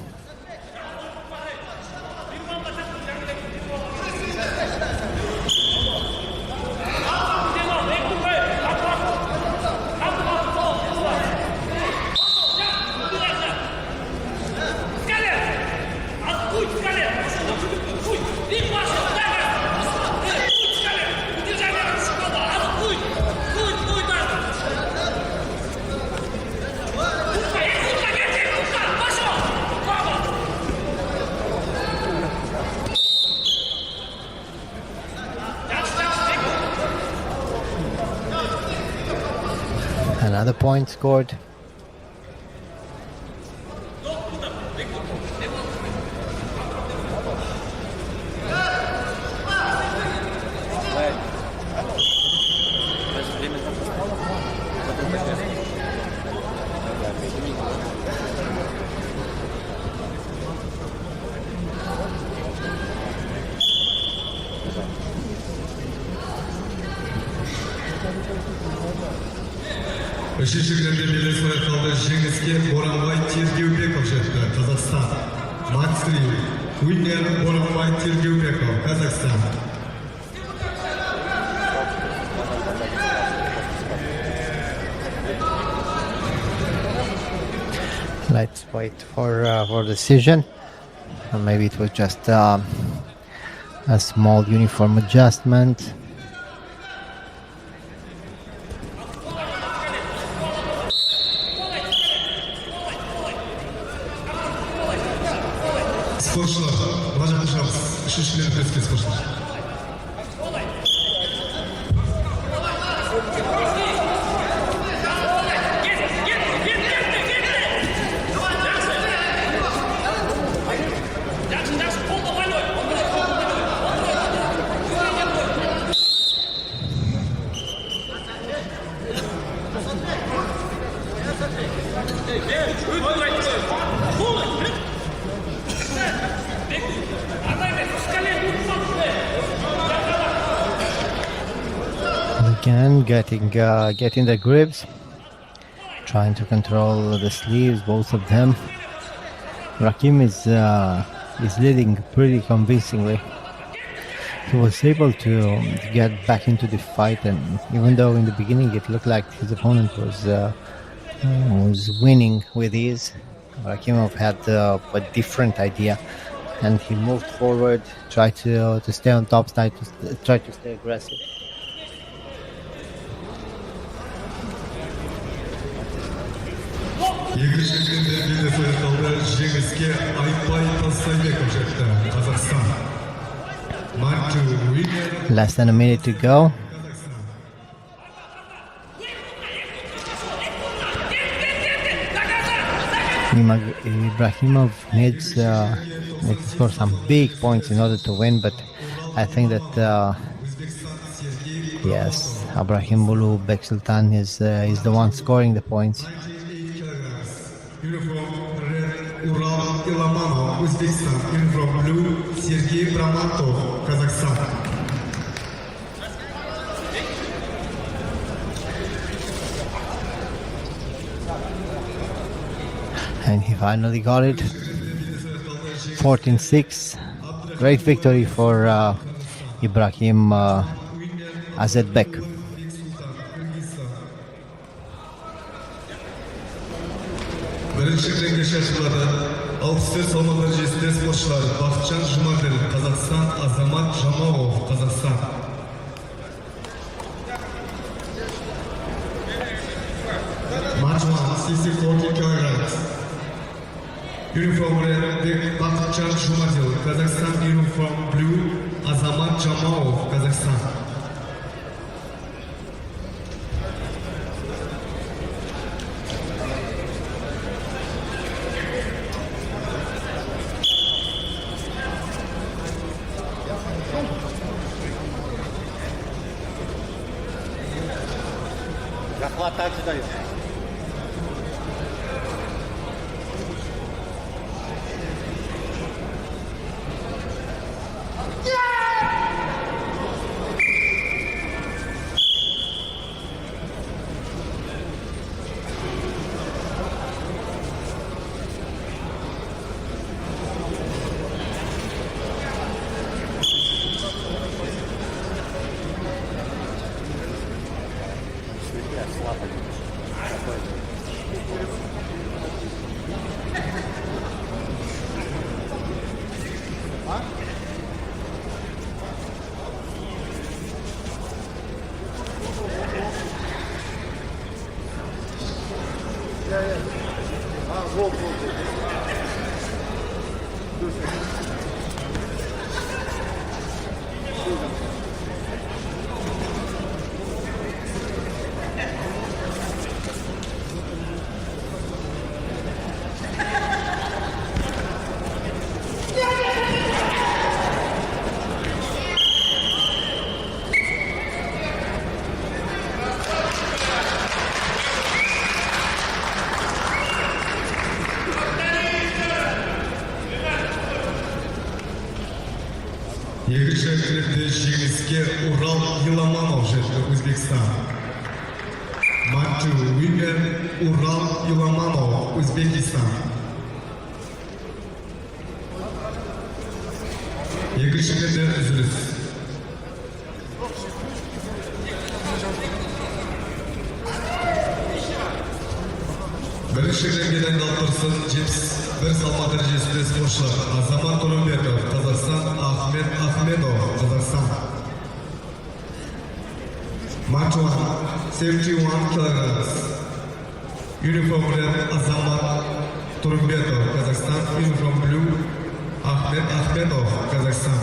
Another point scored. Үшінші кілемге белес аяқталды жеңіске Боранбай Тергеубеков жетті, Қазақстан. Макси Уинер Боранбай Тергеубеков, Қазақстан. Let's wait for decision. Or maybe it was just a small uniform adjustment. Спортшылар, лажа қошамыз, үшінші кілем күреске спортшылар. Again, getting the grips, trying to control the sleeves, both of them. Rakim is leading pretty convincingly. He was able to get back into the fight, and even though in the beginning it looked like his opponent was winning with ease, Rakimov had a different idea, and he moved forward, tried to stay on top, tried to stay aggressive. Екінші белді сояқталды жеңіске Айпай Тастайбеков жетті, Қазақстан. Less than a minute to go. Ibrahimov needs to score some big points in order to win, but I think that yes, Ibrahim Bulu Bek Sultan is the one scoring the points. Урал Иламанов, Узбекистан. Uniform blue, Сергей Браматов, Казахстан. And he finally got it. 14-6. Great victory for Ibrahim Azedbek. Бірінші ringге шашылады. 64 салмақ дәрежесінде спортшылар Бақытжан Жұмаділ, Қазақстан, Азамат Жамалов, Қазақстан. Match 1, 64 kilograms. Uniform red, Бақытжан Жұмаділ, Қазақстан. Uniform blue, Азамат Жамалов, Қазақстан. Захват также дает. Екінші ретте жеңіске Урал Иламанов жетті, Өзбекстан. Матчу Women Урал Иламанов, Өзбекистан. Екінші ретте үзіліс. Бірінші ретте дайындалып тұрсын 71 салмақ дәрежесінде спортшы Азамат Тұрымбетов, Қазақстан, Ахмет Ахмедов, Қазақстан. Match 1, 71 kilograms. Uniform red, Азамат Тұрымбетов, Қазақстан. Uniform blue, Ахмет Ахмедов, Қазақстан.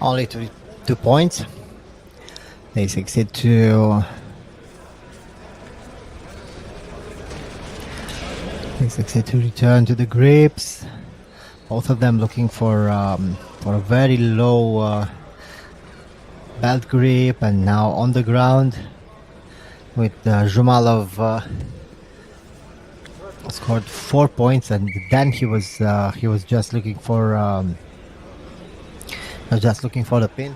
Only 2 points. They succeed to return to the grips. Both of them looking for a very low belt grip, and now on the ground with Zhumalov scored 4 points, and then he was just looking for the pin.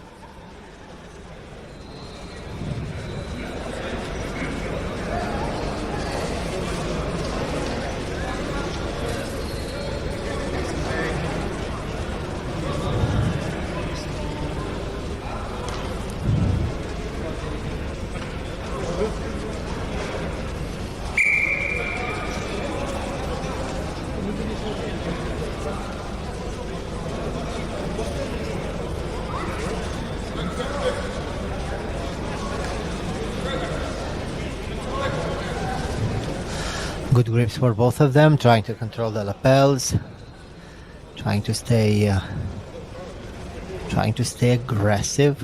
Good grips for both of them, trying to control the lapels, trying to stay aggressive.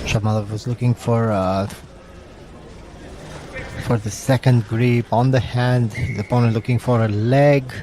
Shamalov was looking for the second grip on the hand. His opponent looking for a leg.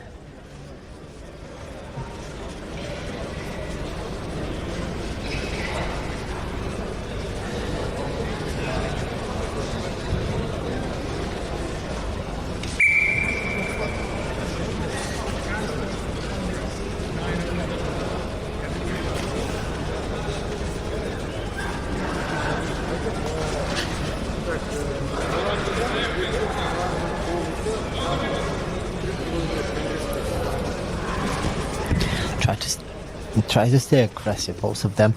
Try to stay aggressive, both of them,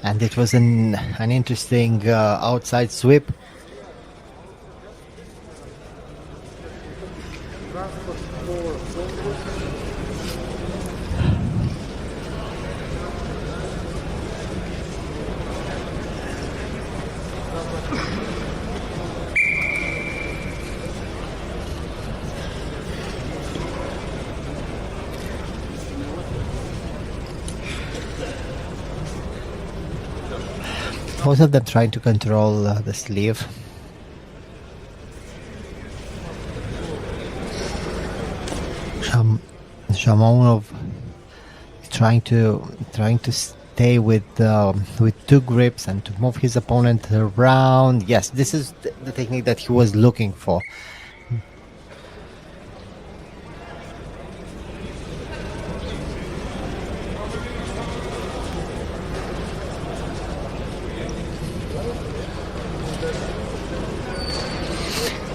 and it was an interesting outside sweep. Both of them trying to control the sleeve. Shamonov trying to stay with 2 grips and to move his opponent around. Yes, this is the technique that he was looking for.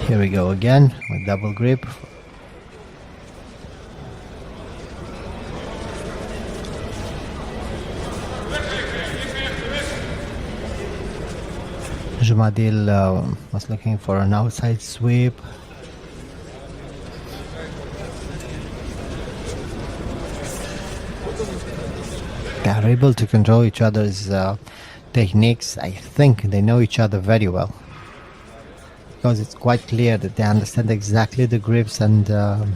Here we go again with double grip. Jumadil was looking for an outside sweep. They are able to control each other's techniques. I think they know each other very well, because it's quite clear that they understand exactly the grips and the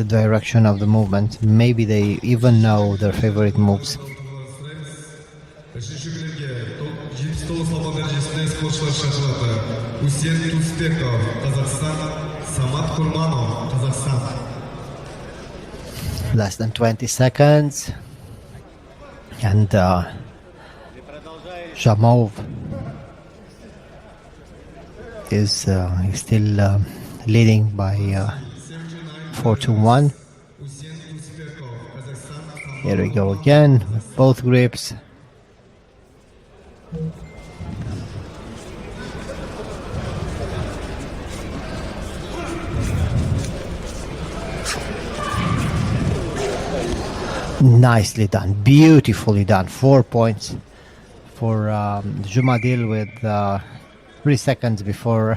direction of the movement. Maybe they even know their favorite moves. Less than 20 seconds, and Shamov is still leading by 4-1. Here we go again with both grips. Nicely done, beautifully done. 4 points for Jumadil with 3 seconds before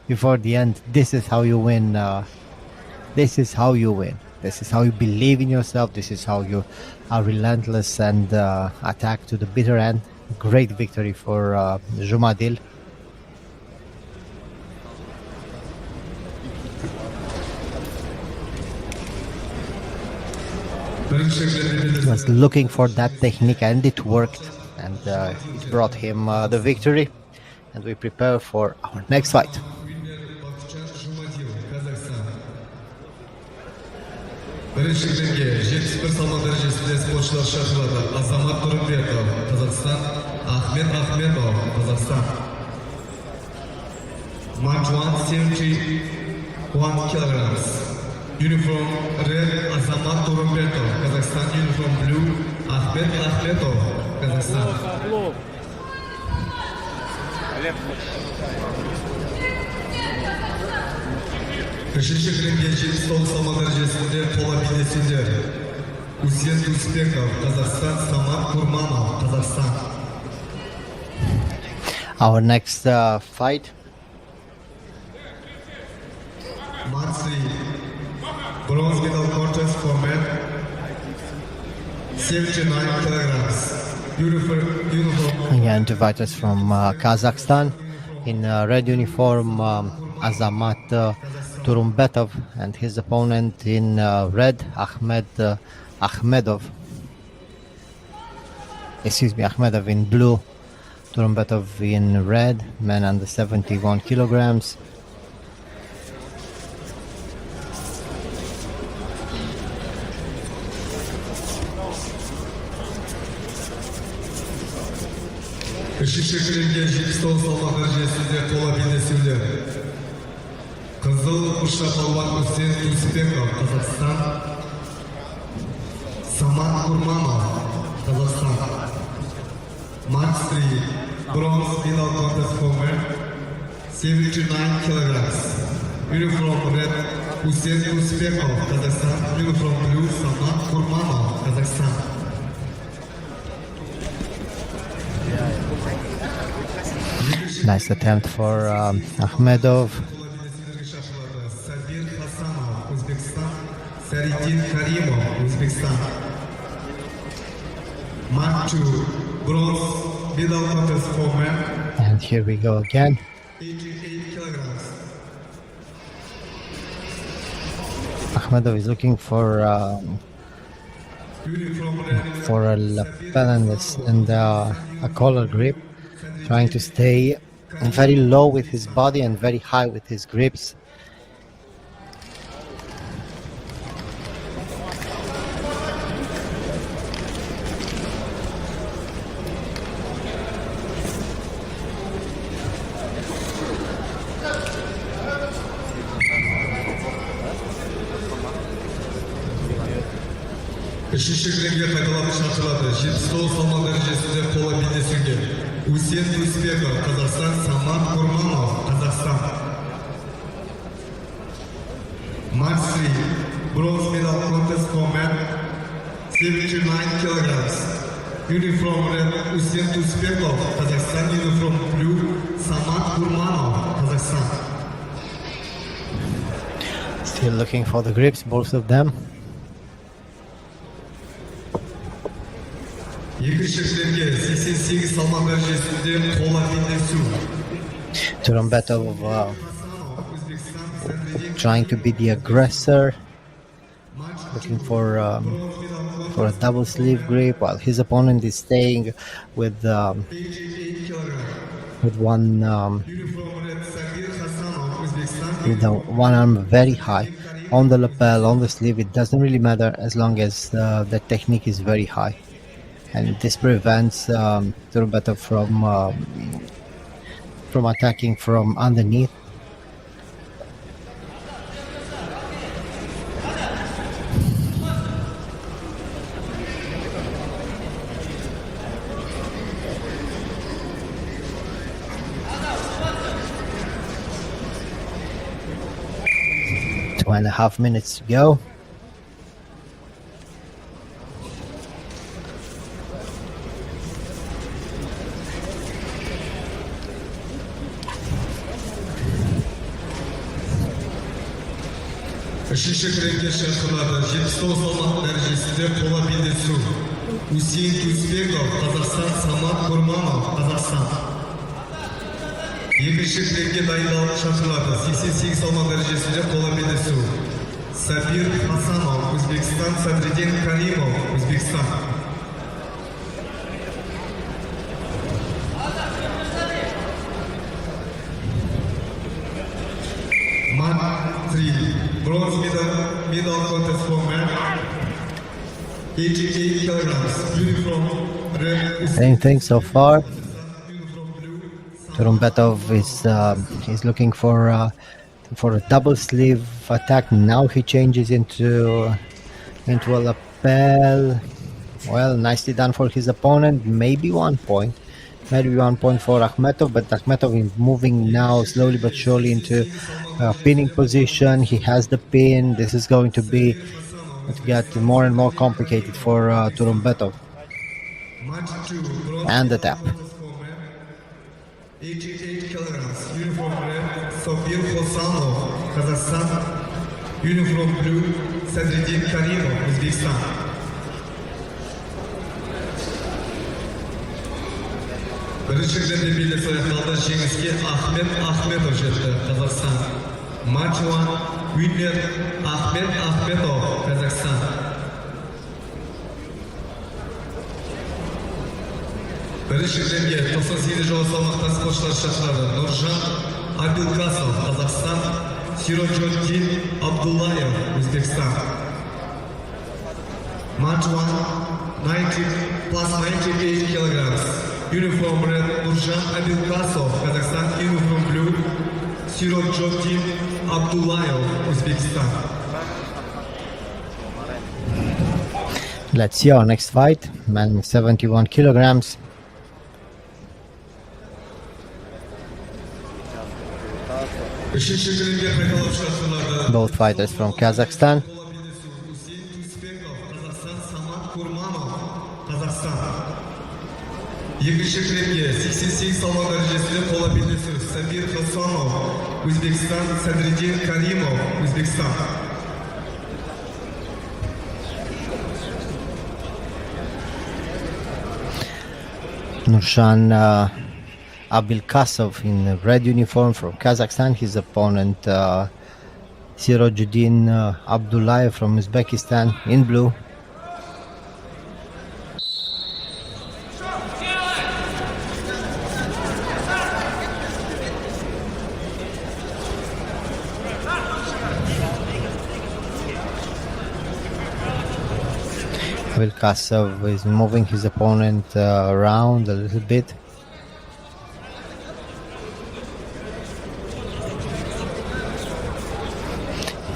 the end. This is how you win. This is how you win. This is how you believe in yourself. This is how you are relentless and attack to the bitter end. Great victory for Jumadil. бірінші was looking for that technique, and it worked, and it brought him the victory. And we prepare for our next fight. Бірінші рингке 71 салмақ дәрежесінде спортшылар шақырылады. Азамат Нұрымбетов, Қазақстан, Ахмет Ахметов, Қазақстан. Match 171 kilograms. Uniform red, Azamat Nurumbertov, Kazakhstan. Uniform blue, Ahmed Ahmedov, Kazakhstan. Үшінші рингке 79 салмақ дәрежесінде қола белдесулер. Усен Успеков, Қазақстан, Самат Курманов, Қазақстан. Our next fight. Match 3, bronze medal contest for men, 79 kilograms. Uniform. Again, two fighters from Kazakhstan. In red uniform, Azamat Turumbetov, and his opponent in red, Ahmed Ahmedov. Ahmedov in blue, Turumbetov in red, men under 71 kilograms. Үшінші рингке 79 салмақ дәрежесінде қола белдесулер. Қызыл ұша палуан Усен Успеков, Қазақстан. Самат Курманов, Қазақстан. Match 3, bronze medal contest for men, 79 kilograms. Uniform red, Усен Успеков, Қазақстан. Uniform blue, Самат Курманов, Қазақстан. Nice attempt for Ahmedov. Match 2, bronze medal contest for men. And here we go again. 88 kilograms. Ahmedov is looking for a lapel and a collar grip, trying to stay very low with his body and very high with his grips. Үшінші рингке қайталап шақырылады. 79 салмақ дәрежесінде қола белдесуге. Усен Успеков, Қазақстан. Самат Курманов, Қазақстан. Match 3, bronze medal contest for men, 79 kilograms. Uniform red, Усен Успеков, Қазақстан. Uniform blue, Самат Курманов, Қазақстан. Still looking for the grips, both of them. Екінші рингке 88 салмақ дәрежесінде қола белдесу. Turumbetov trying to be the aggressor, looking for a double sleeve grip, while his opponent is staying with one one arm very high on the lapel, on the sleeve. It doesn't really matter as long as the technique is very high. And this prevents Turumbetov from attacking from underneath. Two and a half minutes to go. Үшінші рингке шақырылады. 79 салмақ дәрежесінде қола белдесу. Усен Успеков, Қазақстан. Самат Курманов, Қазақстан. Екінші рингке дайындалып шақырылады. 88 салмақ дәрежесінде қола белдесу. Сабир Хасанов, Узбекистан, Садридин Каримов, Узбекистан. Mark 3, bronze medal contest for men, 88 kilograms, uniform red. Same thing so far. Turumbetov is looking for a double sleeve attack. Now he changes into a lapel. Well, nicely done for his opponent. Maybe 1 point. Maybe 1 point for Akhmetov, but Akhmetov is moving now slowly but surely into pinning position. He has the pin. This is going to get more and more complicated for Turumbetov. And the tap. 88 kilograms, uniform red, Sabir Hosanov, Kazakhstan, uniform blue, Sadridin Karimov, Uzbekistan. Бірінші рет белесі аяқталды, жеңіске Ахмет Ахметов жетті, Қазақстан. Матч 1, winner Ахмет Ахметов, Қазақстан. Бірінші ретке 98 жол салмақта спортшылар шақырады. Нұржан Абилкасов, Қазақстан. Сироджоддин Абдуллаев, Өзбекстан. Match 1, 90 plus 98 kilograms. Uniform red, Nurjan Abilkasov, Kazakhstan. Uniform blue, Sirojdin Abdullayev, Uzbekistan. Let's see our next fight. Man, 71 kilograms. Both fighters from Kazakhstan. Екінші ретке 88 салмақ дәрежесінде қола белдесу Сабир Хасанов, Өзбекстан, Садридин Каримов, Өзбекстан. Nurjan Abilkasov in the red uniform from Kazakhstan. His opponent Sirojuddin Abdullayev from Uzbekistan in blue. Abilkasov is moving his opponent around a little bit.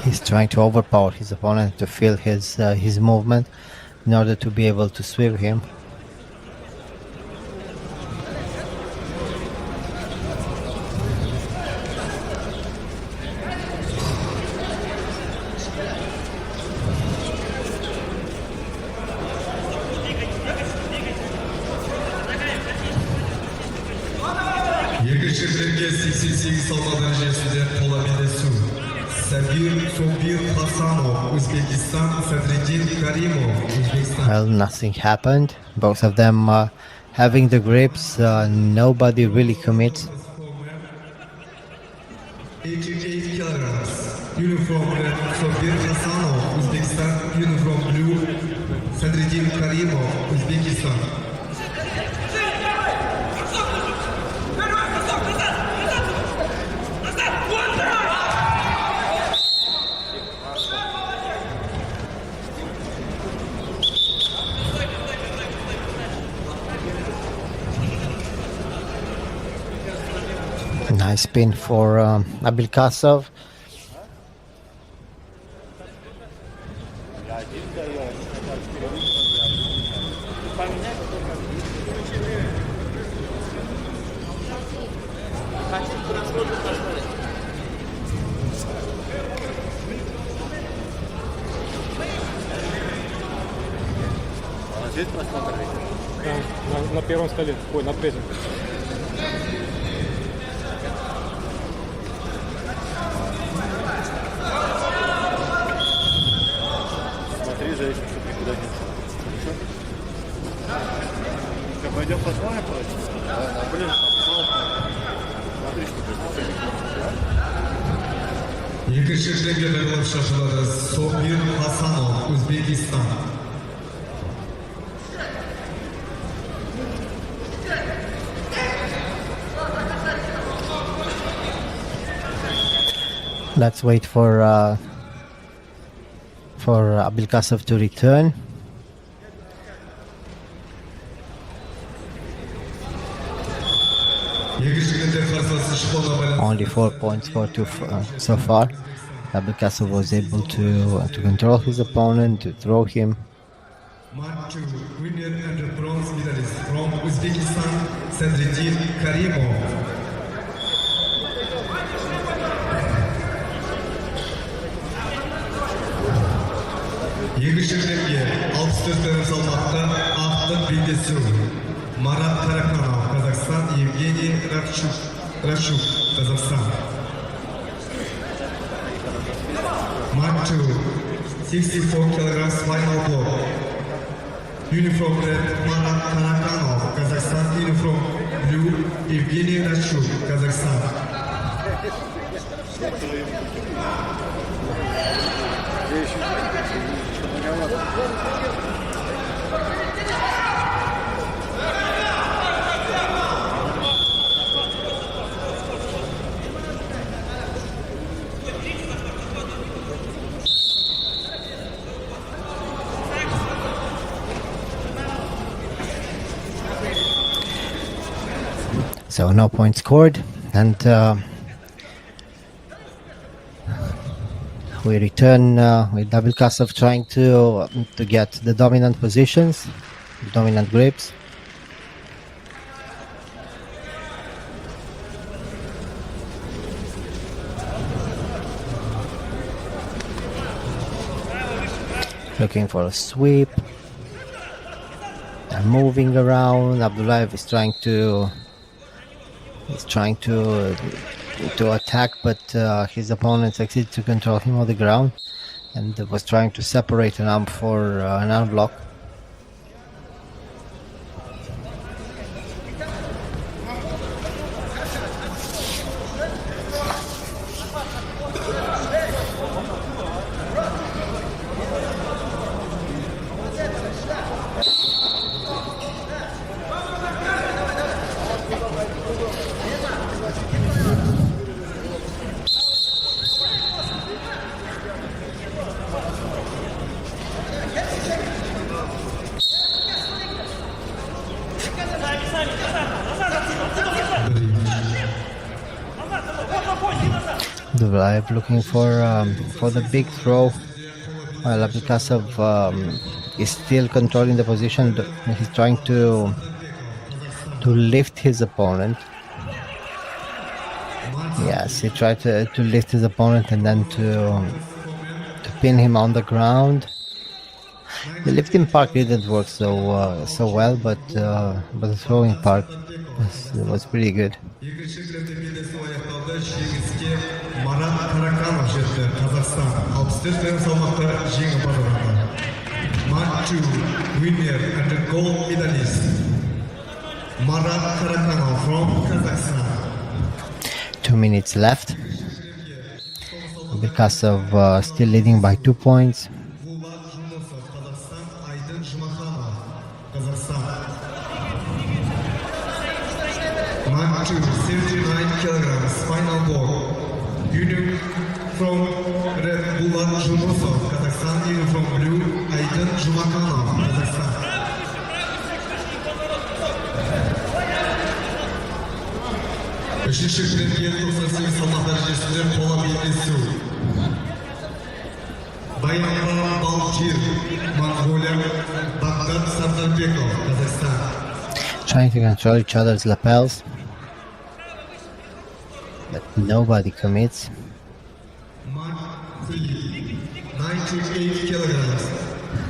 He's trying to overpower his opponent to feel his movement in order to be able to sweep him. Екінші ретке 88 салмақ дәрежесінде қола белдесу Sabir Hasanov, Uzbekistan, Sadridin Karimov, Uzbekistan. Well, nothing happened. Both of them having the grips. Nobody really commits. 88 kilograms. Uniform red, Sabir Hasanov, Uzbekistan. Uniform blue, Sadridin Karimov, Uzbekistan. Nice pin for Abilkasov. На первом столе, ой, на третьем. Смотри, женщина, чтобы никуда не ушел. Хорошо? Что, пойдем посмотрим, короче? Блин, там палка. Смотри, что ты. Екінші римге дайындалып шақырылады. Собир Хасанов, Өзбекистан. Let's wait for Abulkasov to return. Only 4 points for so far. Abulkasov was able to control his opponent, to throw him. Mark 2, winner and bronze medalist from Uzbekistan, Sadriddin Karimov. Екінші римге 64 кг салмақта ақтық белдесу. Марат Караканов, Казахстан, Евгений Рашук, Казахстан. Mark 2, 64 kg final block. Uniform red, Marat Karakanov, Kazakhstan. Uniform blue, Evgeny Rashuk, Kazakhstan. So no point scored, and we return with Abulkasov trying to get the dominant positions, dominant grips. Looking for a sweep. They're moving around. Abdullayev is trying to attack, but his opponent succeeded to control him on the ground and was trying to separate an arm for an arm block. Abdullayev looking for the big throw, while Abulkasov is still controlling the position. He's trying to lift his opponent. Yes, he tried to lift his opponent and then to pin him on the ground. The lifting part didn't work so well, but the throwing part was pretty good. Марат Караканов жетті, Қазақстан. 64 кг салмақта жеңімпаз атанды. Mark 2, winner and gold medalist. Marat Karakanov from Kazakhstan. 2 minutes left. Abulkasov still leading by 2 points. Mark 2, 79 kg, spinal ball. Union from red, Bulat Jumosov, Kazakhstan. Union from blue, Aydin Jumakanov, Kazakhstan. Үшінші римге 98 салмақ дәрежесінде қола белдесу. Баянбар Балчир, Монголия, Багдад Сардарбеков, Kazakhstan. Trying to control each other's lapels, but nobody commits. Mark 3, 98 kilograms.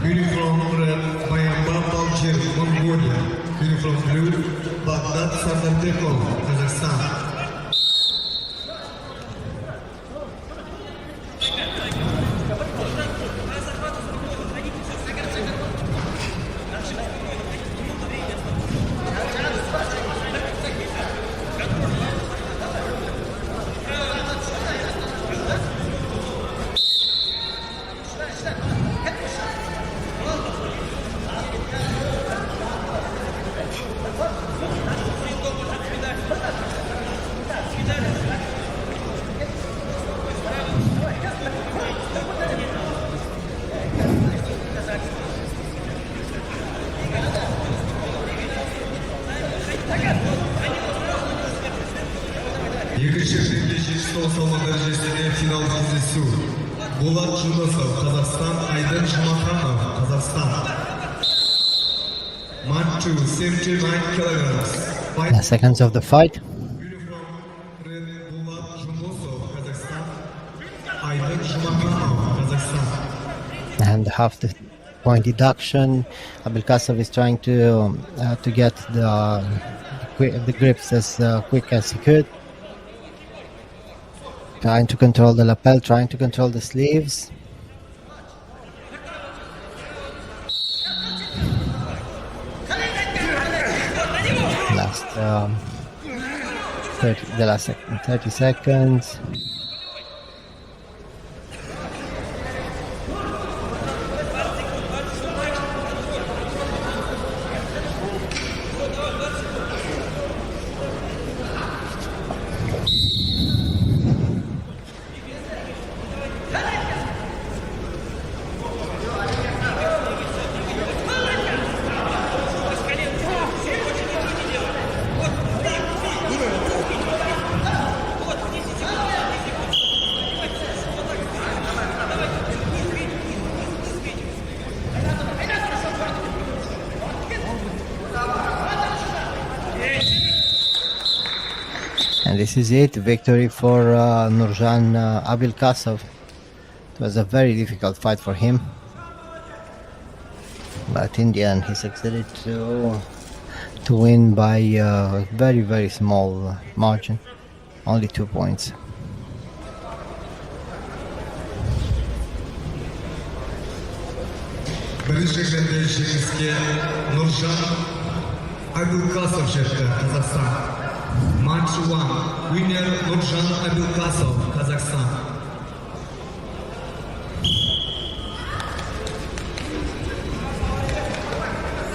Uniform red, Баянбар Балчир, Mongolia. Uniform blue, Baghdad Sardarbekov, Kazakhstan. Екінші рингте жетістау салмақ дәрежесінде финал кездесу. Болат Жунасов, Қазақстан, Айдын Жұмаханов, Қазақстан. Match 79 kilograms. The seconds of the fight. Болат Жунасов, Қазақстан, Айдын Жұмаханов, Қазақстан. And half the point deduction. Abelkasov is trying to get the grips as quick as he could. Trying to control the lapel, trying to control the sleeves. The last 30 seconds. And this is it, victory for Nurjan Abelkasov. It was a very difficult fight for him, but in the end he succeeded to win by a very, very small margin, only 2 points. Бірінші рингте жеңіске Нұржан Абелкасов жетті, Қазақстан. Match 1. Winner Nurjan Abelkasov, Kazakhstan.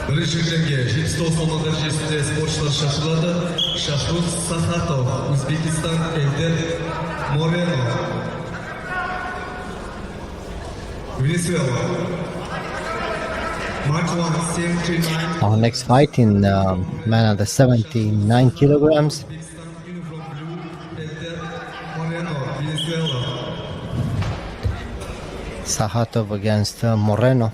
Бірінші рингте жетістау салмақ дәрежесінде спортшылар шақырылады. Шахруз Сахатов, Өзбекистан, Эльдер Морено, Венесуэла. Match 1, 79. Our next fight in man under 79 kilograms. Sahatov against Moreno.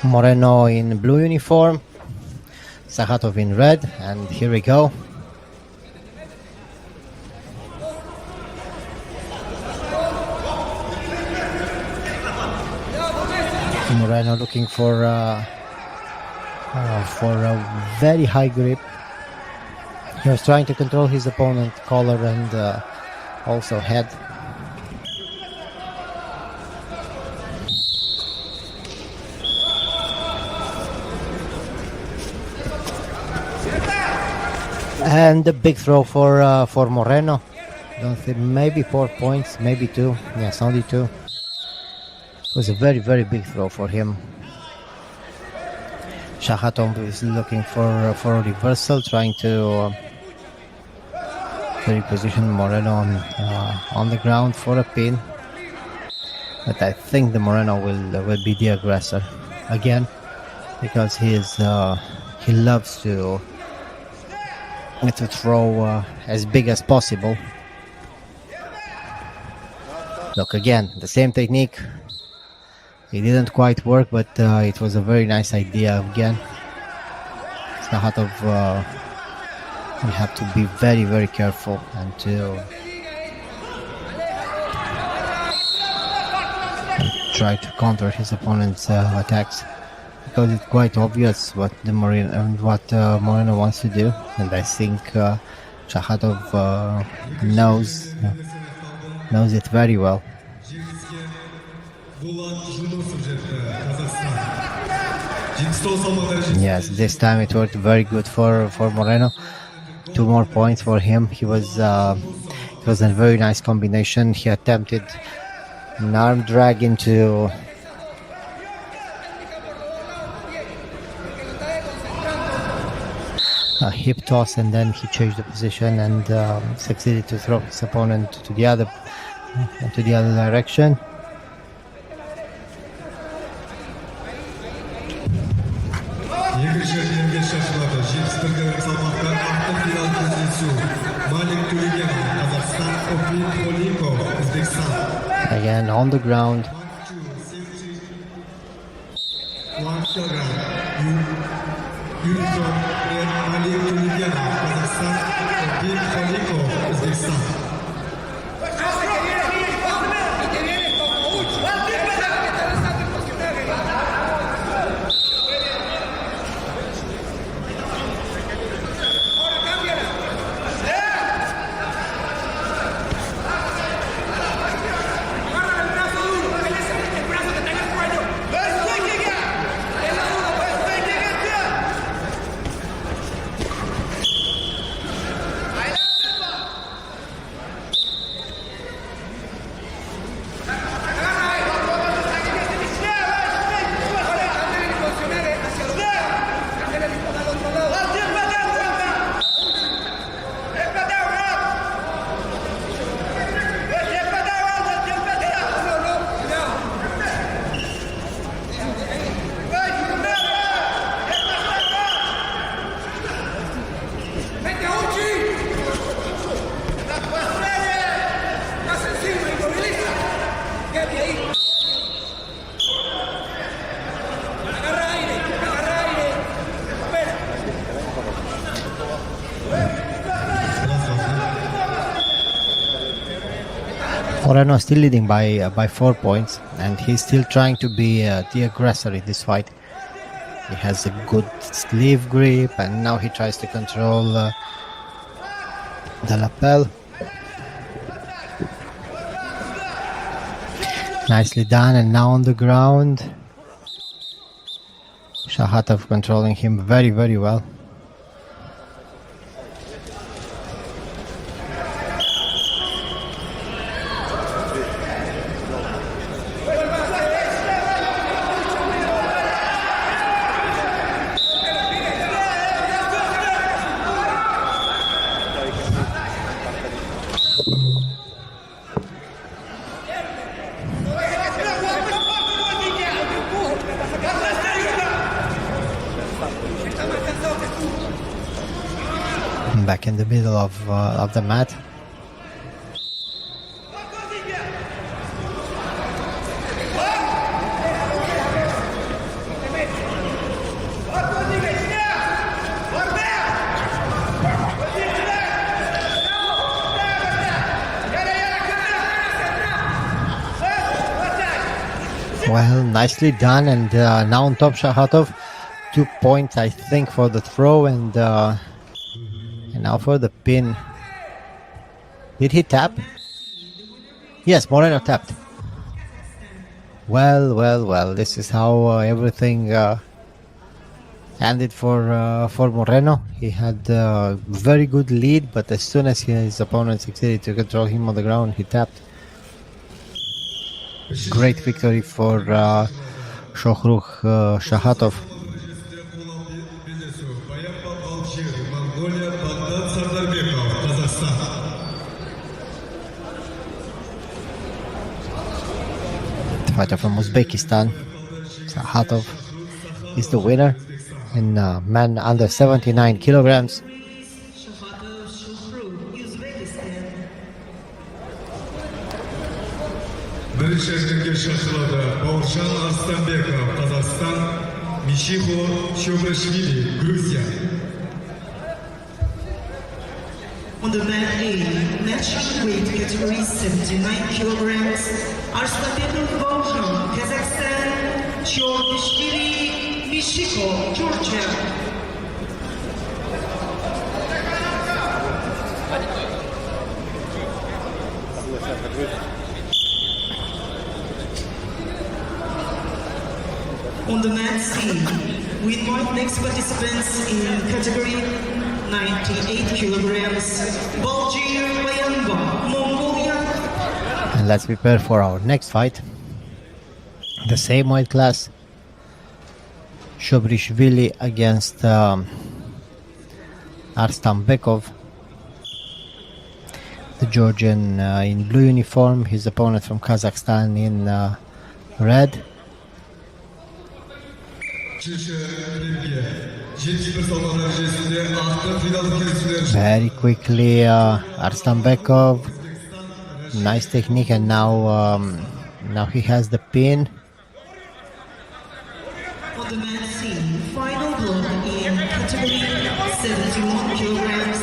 Moreno in blue uniform, Sakhatov in red, and here we go. Moreno looking for a very high grip. He was trying to control his opponent collar and also head. And a big throw for Moreno. Don't think, maybe 4 points, maybe 2. Yes, only 2. It was a very, very big throw for him. Sakhatov is looking for a reversal, trying to reposition Moreno on the ground for a pin. But I think the Moreno will be the aggressor again, because he loves to throw as big as possible. Look, again, the same technique. It didn't quite work, but it was a very nice idea again. Sakhatov will have to be very, very careful and to try to counter his opponent's attacks, because it's quite obvious what Moreno wants to do, and I think Sakhatov knows it very well. Yes, this time it worked very good for Moreno. 2 more points for him. It was a very nice combination. He attempted an arm drag into a hip toss, and then he changed the position and succeeded to throw his opponent to the other direction. Again on the ground. Moreno still leading by 4 points, and he's still trying to be the aggressor in this fight. He has a good sleeve grip, and now he tries to control the lapel. Nicely done, and now on the ground. Sakhatov controlling him very, very well. Back in the middle of the mat. Well, nicely done. And now on top, Shahatov. 2 points, I think, for the throw. And now for the pin. Did he tap? Yes, Moreno tapped. Well. This is how everything ended for Moreno. He had a very good lead, but as soon as his opponent succeeded to control him on the ground, he tapped. Great victory for Shohrukh Shahatov. The fighter from Uzbekistan, Shahatov, is the winner in men under 79 kilograms. Birinchi ringga shaqiradi Baurshan Arstanbekov, Qozog'iston, Mishixo Shobrashvili, Gruziya. On the man A, match weight category 79 kilograms, Arstanbekov Baurshan, Kazakhstan, Shobrashvili, Mishixo, Georgia. On the man C, we invite next participants in category 98 kilograms, Bulgaria, Bayanba, Mongolia. And let's prepare for our next fight. The same weight class. Shobrishvili against Arstanbekov. The Georgian in blue uniform, his opponent from Kazakhstan in red. Very quickly, Arstanbekov, nice technique, and now he has the pin. On the man C, final block in category 71 kilograms,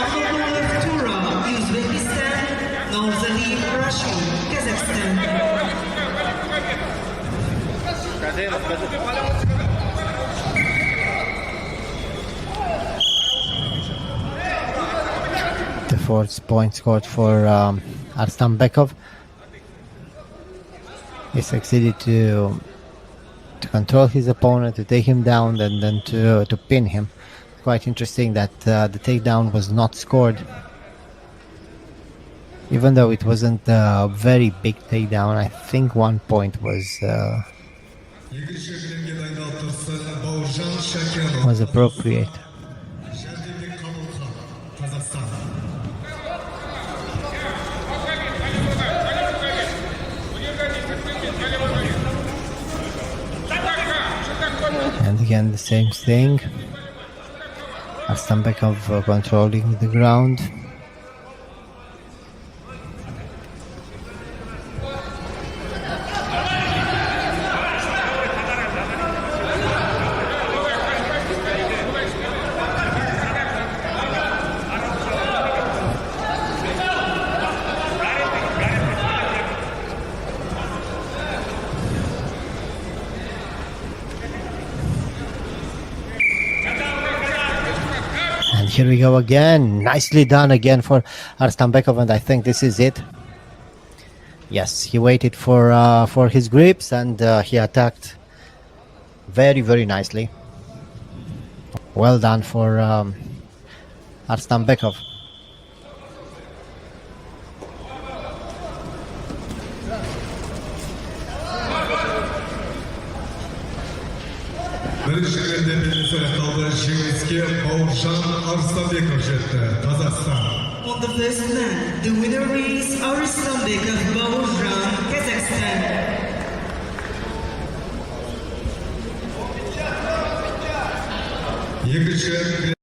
Abdullah Tura, Uzbekistan, Navzaliyev, Russia, Kazakhstan. The fourth point scored for Arstanbekov. He succeeded to control his opponent, to take him down, and then to pin him. Quite interesting that the takedown was not scored. Even though it wasn't a very big takedown, I think 1 point was appropriate. And again, the same thing. Arstanbekov controlling the ground. Here we go again. Nicely done again for Arstanbekov, and I think this is it. Yes, he waited for his grips, and he attacked very, very nicely. Well done for Arstanbekov. Birinchi ringda bellasini qoldi Shimitsga Baurshan Arstanbekov жетті, Qozog'iston. On the first man, the winner is Arstanbekov Baurshan, Kazakhstan. Екінші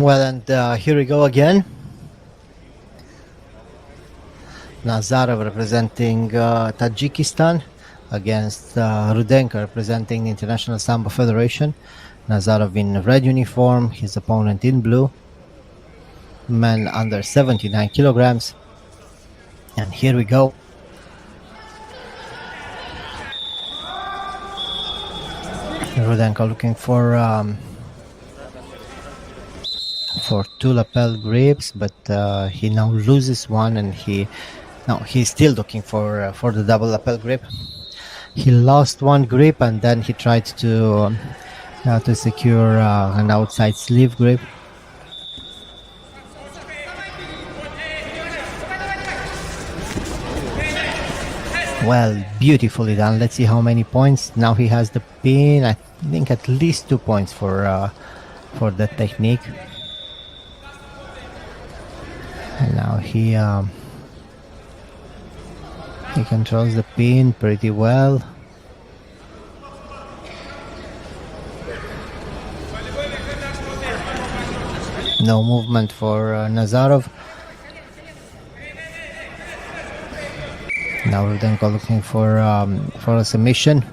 Well, and here we go again. Nazarov representing Tajikistan against Rudenko representing the International Sambo Federation. Nazarov in red uniform, his opponent in blue. Men under 79 kilograms. And here we go. Rudenko looking for two lapel grips, but he now loses one, and he's still looking for the double lapel grip. He lost one grip, and then he tried to secure an outside sleeve grip. Well, beautifully done. Let's see how many points. Now he has the pin. I think at least 2 points for that technique. And now he controls the pin pretty well. No movement for Nazarov. Now Rudenko looking for a submission.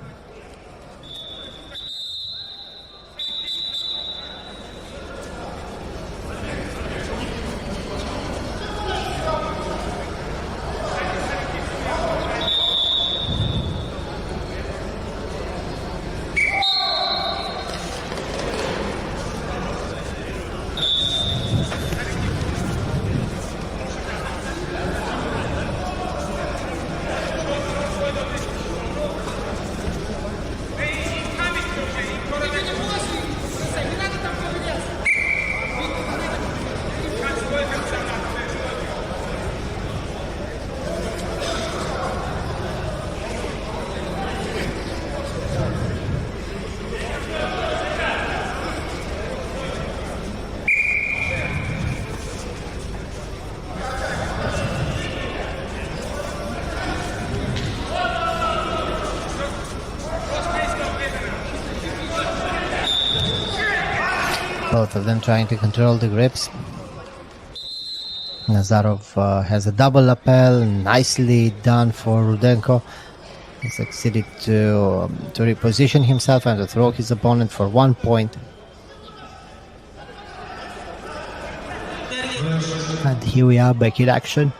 Both of them trying to control the grips. Nazarov has a double lapel, nicely done for Rudenko. He succeeded to reposition himself and to throw his opponent for 1 point. And here we are back in action.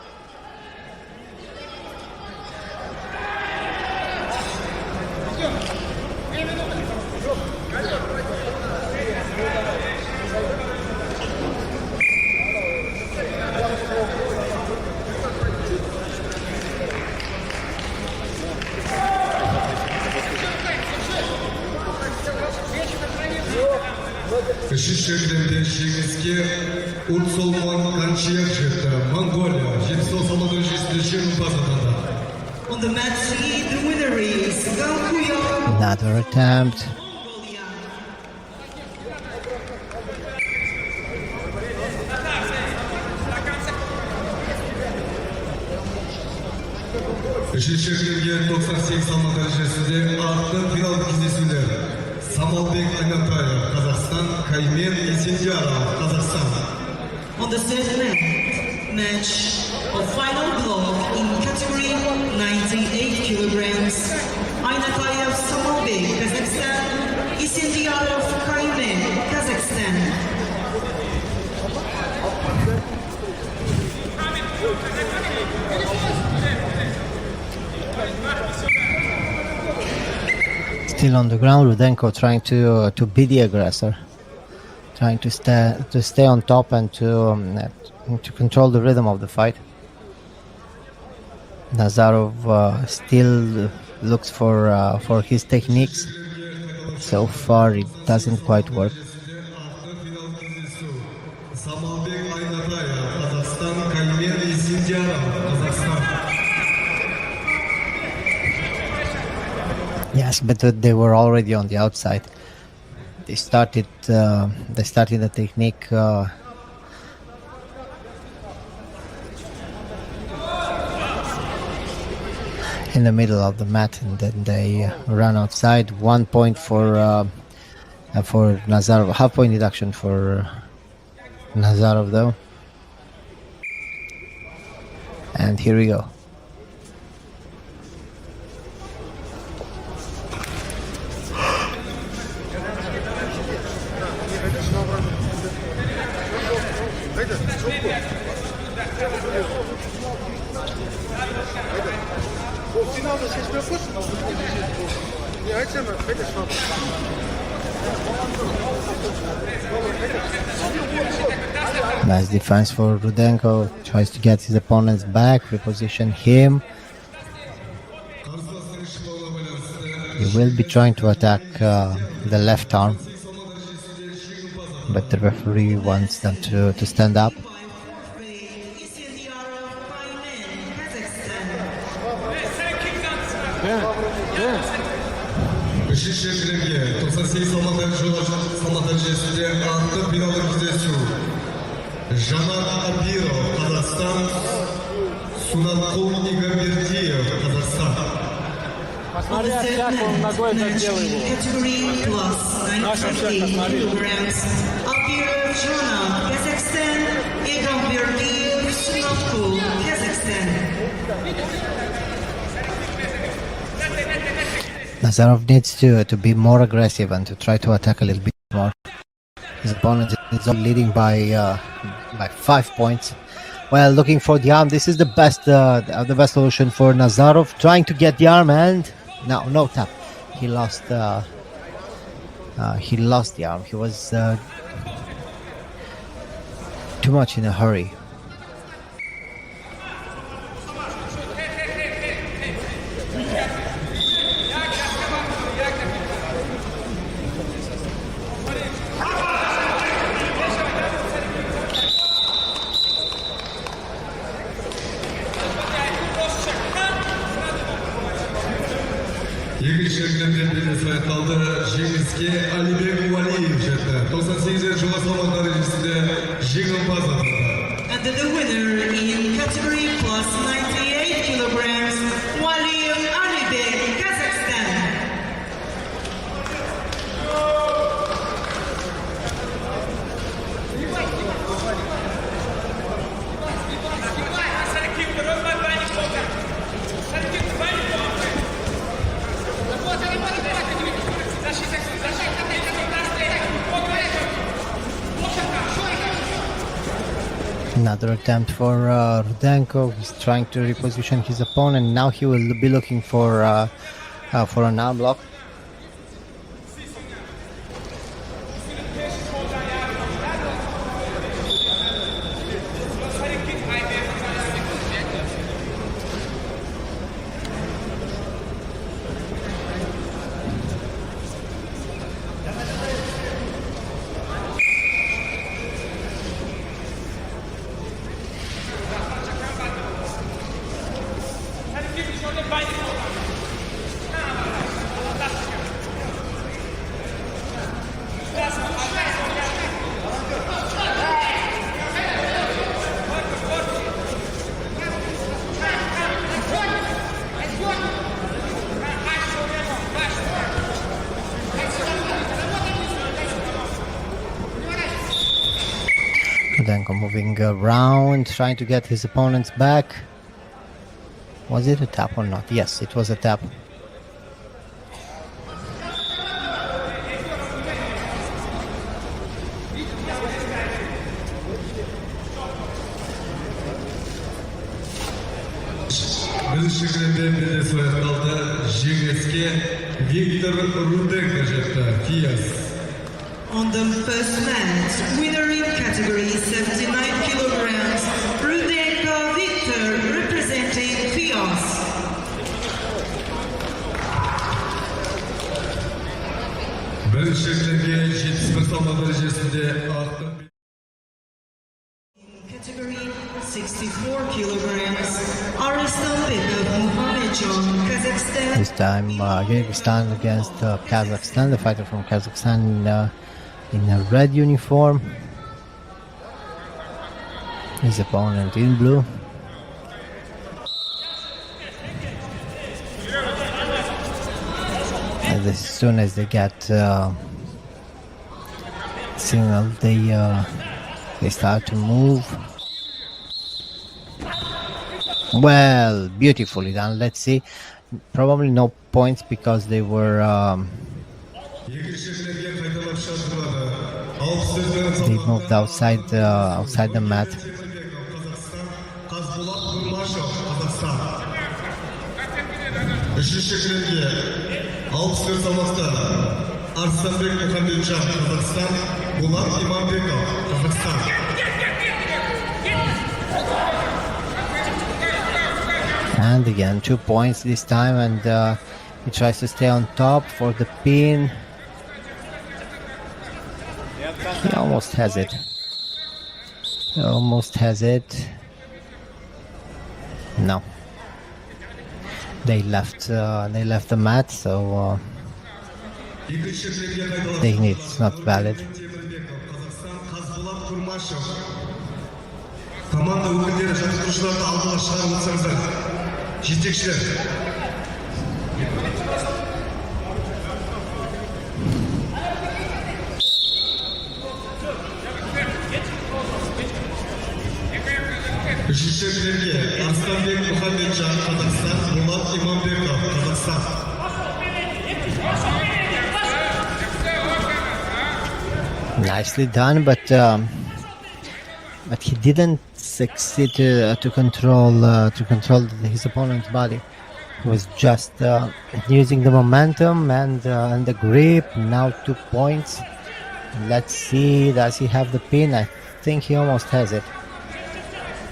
Үшінші кілемде жеңіске Урсулман Канчиев жетті. Монголия 79 салмақ дәрежесінде жеңімпаз атанды. On the mat three, the winner is Gankuya. Another attempt. Үшінші кілемге 98 салмақ дәрежесінде ақтық финал кездесулер. Самалбек Анатаев, Казахстан, Каймен Есендияров, Казахстан. On the third match of final block in category 98 kilograms, Ainatayev Samobek, Kazakhstan, Isendiyarov Kaymen, Kazakhstan. Still on the ground, Rudenko trying to be the aggressor, trying to stay on top and to control the rhythm of the fight. Nazarov still looks for his techniques. So far, it doesn't quite work. Самалбек Айнатаев, Казахстан, Каймен Есендияров, Казахстан. Yes, but they were already on the outside. They started the technique in the middle of the mat, and then they ran outside. 1 point for Nazarov. Half point deduction for Nazarov though. And here we go. Nice defense for Rudenko. Tries to get his opponents back, reposition him. He will be trying to attack the left arm, but the referee wants them to stand up. Үшінші шекілерге 98 салмақ дәрежесінде ақтық финалдық кездесу. Жанат Абиров, Қазақстан, Сунанқұл Игорбердиев, Қазақстан. Посмотри, как он ногой задел его. Нашим всех посмотри. Abirov Жанат, Казахстан, Игорбердиев, Сунанқұл, Казахстан. Nazarov needs to be more aggressive and to try to attack a little bit more. His opponent is only leading by 5 points. Well, looking for the arm. This is the best solution for Nazarov. Trying to get the arm and no tap. He lost the arm. He was too much in a hurry. Екінші шекілерде белесі аяқталды. Жеңіске Алибек Уалиев жетті. 98 жылғы салмақ дәрежесінде жеңімпаз атанды. And the winner in category plus 98 kilograms, Waliyev Alibek, Kazakhstan. Another attempt for Rudenko. He's trying to reposition his opponent. Now he will be looking for an arm lock. Rudenko moving around, trying to get his opponents back. Was it a tap or not? Yes, it was a tap. Бірінші шекілерде белесі аяқталды. Жеңіске Виктор Руденко жетті. Кияс. On the first match, winner in category 79 kilograms, Rudenko Victor, representing FIOS. Бірінші шекілерге 71 салмақ дәрежесінде ақтық. Category 64 kilograms, Aristobekov Muhamedjon, Kazakhstan. This time Kyrgyzstan against Kazakhstan. The fighter from Kazakhstan in a red uniform. His opponent in blue. And as soon as they get signal, they start to move. Well, beautifully done. Let's see. Probably no points because they were they moved outside the mat. Үшінші шекілерге 64 салмақта Арыстанбек Мұхамеджан, Қазақстан, Болат Иманбеков, Қазақстан. And again, 2 points this time, and he tries to stay on top for the pin. He almost has it. He almost has it. No. They left the mat, so technique is not valid. Команда өкілдері жаттықтырушыларды алдыға шығарып отырсаңыздар. Жетекшілер. Үшінші жерге Арыстанбек Мұхамеджан, Қазақстан, Болат Иманбеков, Қазақстан. Nicely done, but he didn't succeed to control his opponent's body. He was just using the momentum and the grip. Now 2 points. Let's see, does he have the pin? I think he almost has it.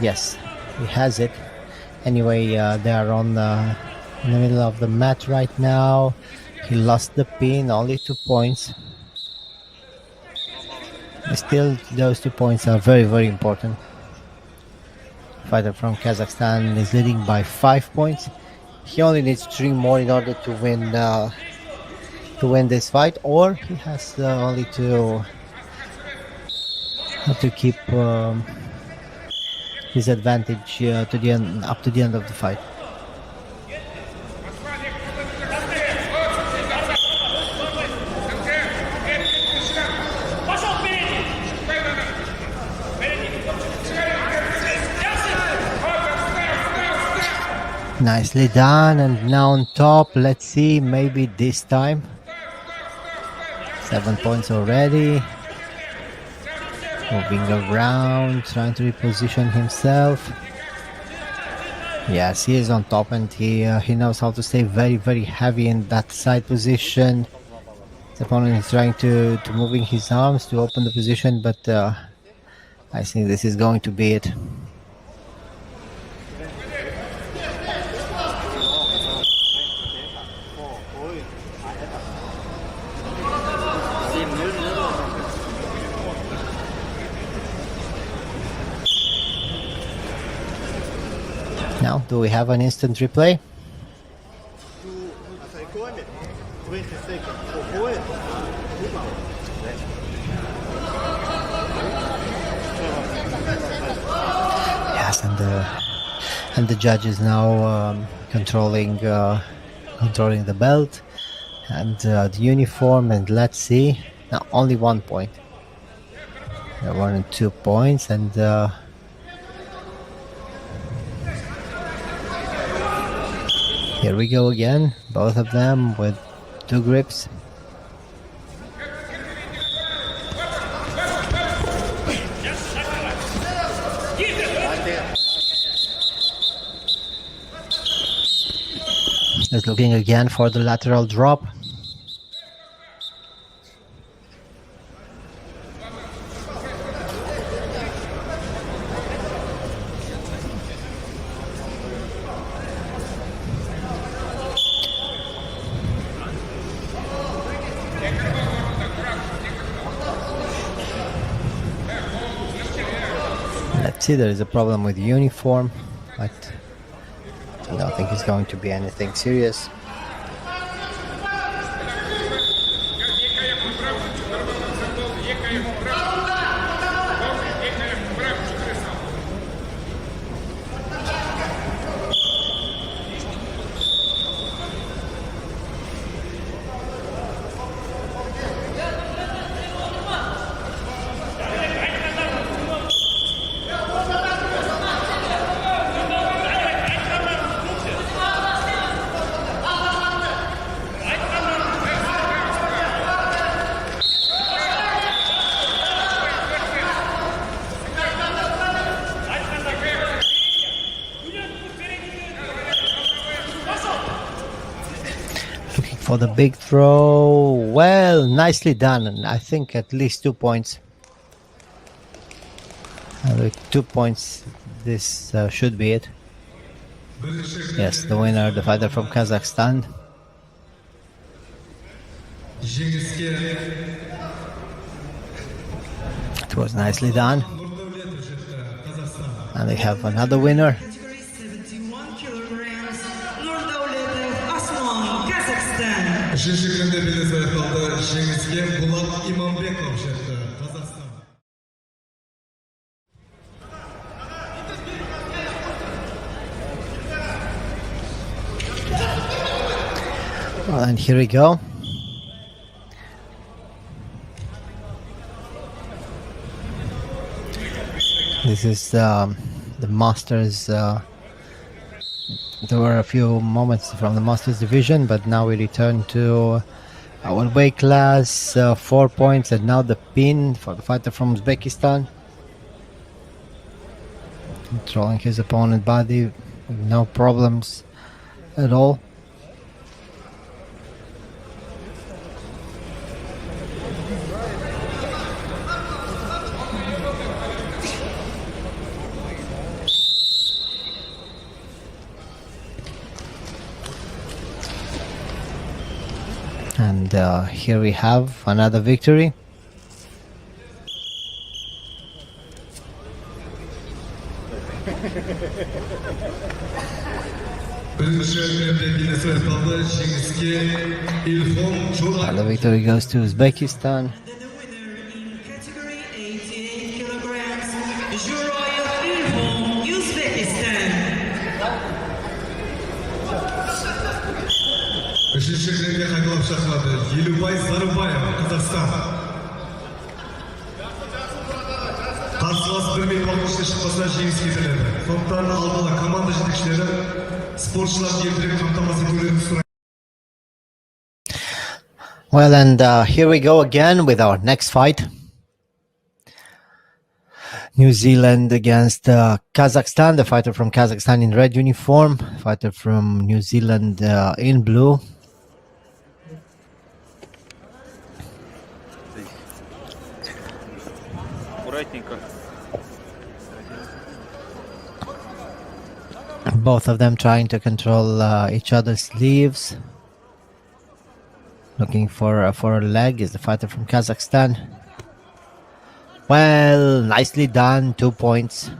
Yes, he has it. Anyway, they are in the middle of the mat right now. He lost the pin, only 2 points. Still, those 2 points are very, very important. Fighter from Kazakhstan is leading by 5 points. He only needs 3 more in order to win this fight, or he has only to keep his advantage up to the end of the fight. Nicely done, and now on top. Let's see, maybe this time. 7 points already. Moving around, trying to reposition himself. Yes, he is on top, and he knows how to stay very, very heavy in that side position. His opponent is trying to moving his arms to open the position, but I think this is going to be it. Now, do we have an instant replay? Yes, and the judge is now controlling the belt and the uniform. And let's see, now only 1 point. There weren't 2 points, and here we go again, both of them with 2 grips. He's looking again for the lateral drop. Let's see, there is a problem with the uniform, but I don't think it's going to be anything serious. for the big throw. Well, nicely done. And I think at least 2 points. With 2 points, this should be it. Yes, the winner, the fighter from Kazakhstan. It was nicely done. And they have another winner. Category 71 kilograms, Nurdauletov Osman, Kazakhstan. Үшінші күнде белесі аяқталды. Жеңіске Булат Иманбеков жетті. Қазақстан. Well, and here we go. This is the Masters. There were a few moments from the Masters division, but now we return to our weight class. 4 points, and now the pin for the fighter from Uzbekistan. Controlling his opponent's body with no problems at all. And here we have another victory. And the victory goes to Uzbekistan. And the winner in category 88 kilograms, Juroyev Ilhom, Uzbekistan. Үшінші күнге қайталап шақырады. Елубай Сарыбаев, Қазақстан. Қарсылас 1 минут уақытта шықпаса жеңіске келеді. Сондықтан алдыңғы команда жетекшілері спортшыларды ертірек қамтамасыз етулерін сұрайды. Well, and here we go again with our next fight. New Zealand against Kazakhstan. The fighter from Kazakhstan in red uniform. Fighter from New Zealand in blue. Both of them trying to control each other's sleeves. Looking for a leg is the fighter from Kazakhstan. Well, nicely done. 2 points.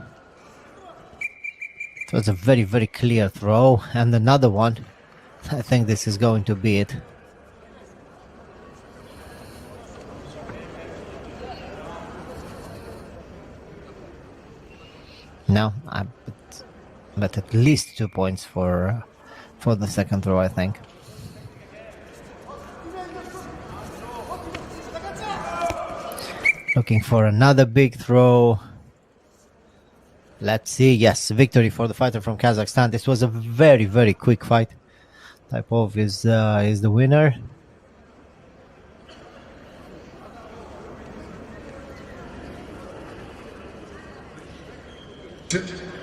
It was a very, very clear throw. And another one. I think this is going to be it. No, but at least 2 points for the second throw, I think. Looking for another big throw. Let's see. Yes, victory for the fighter from Kazakhstan. This was a very, very quick fight. Typov is the winner.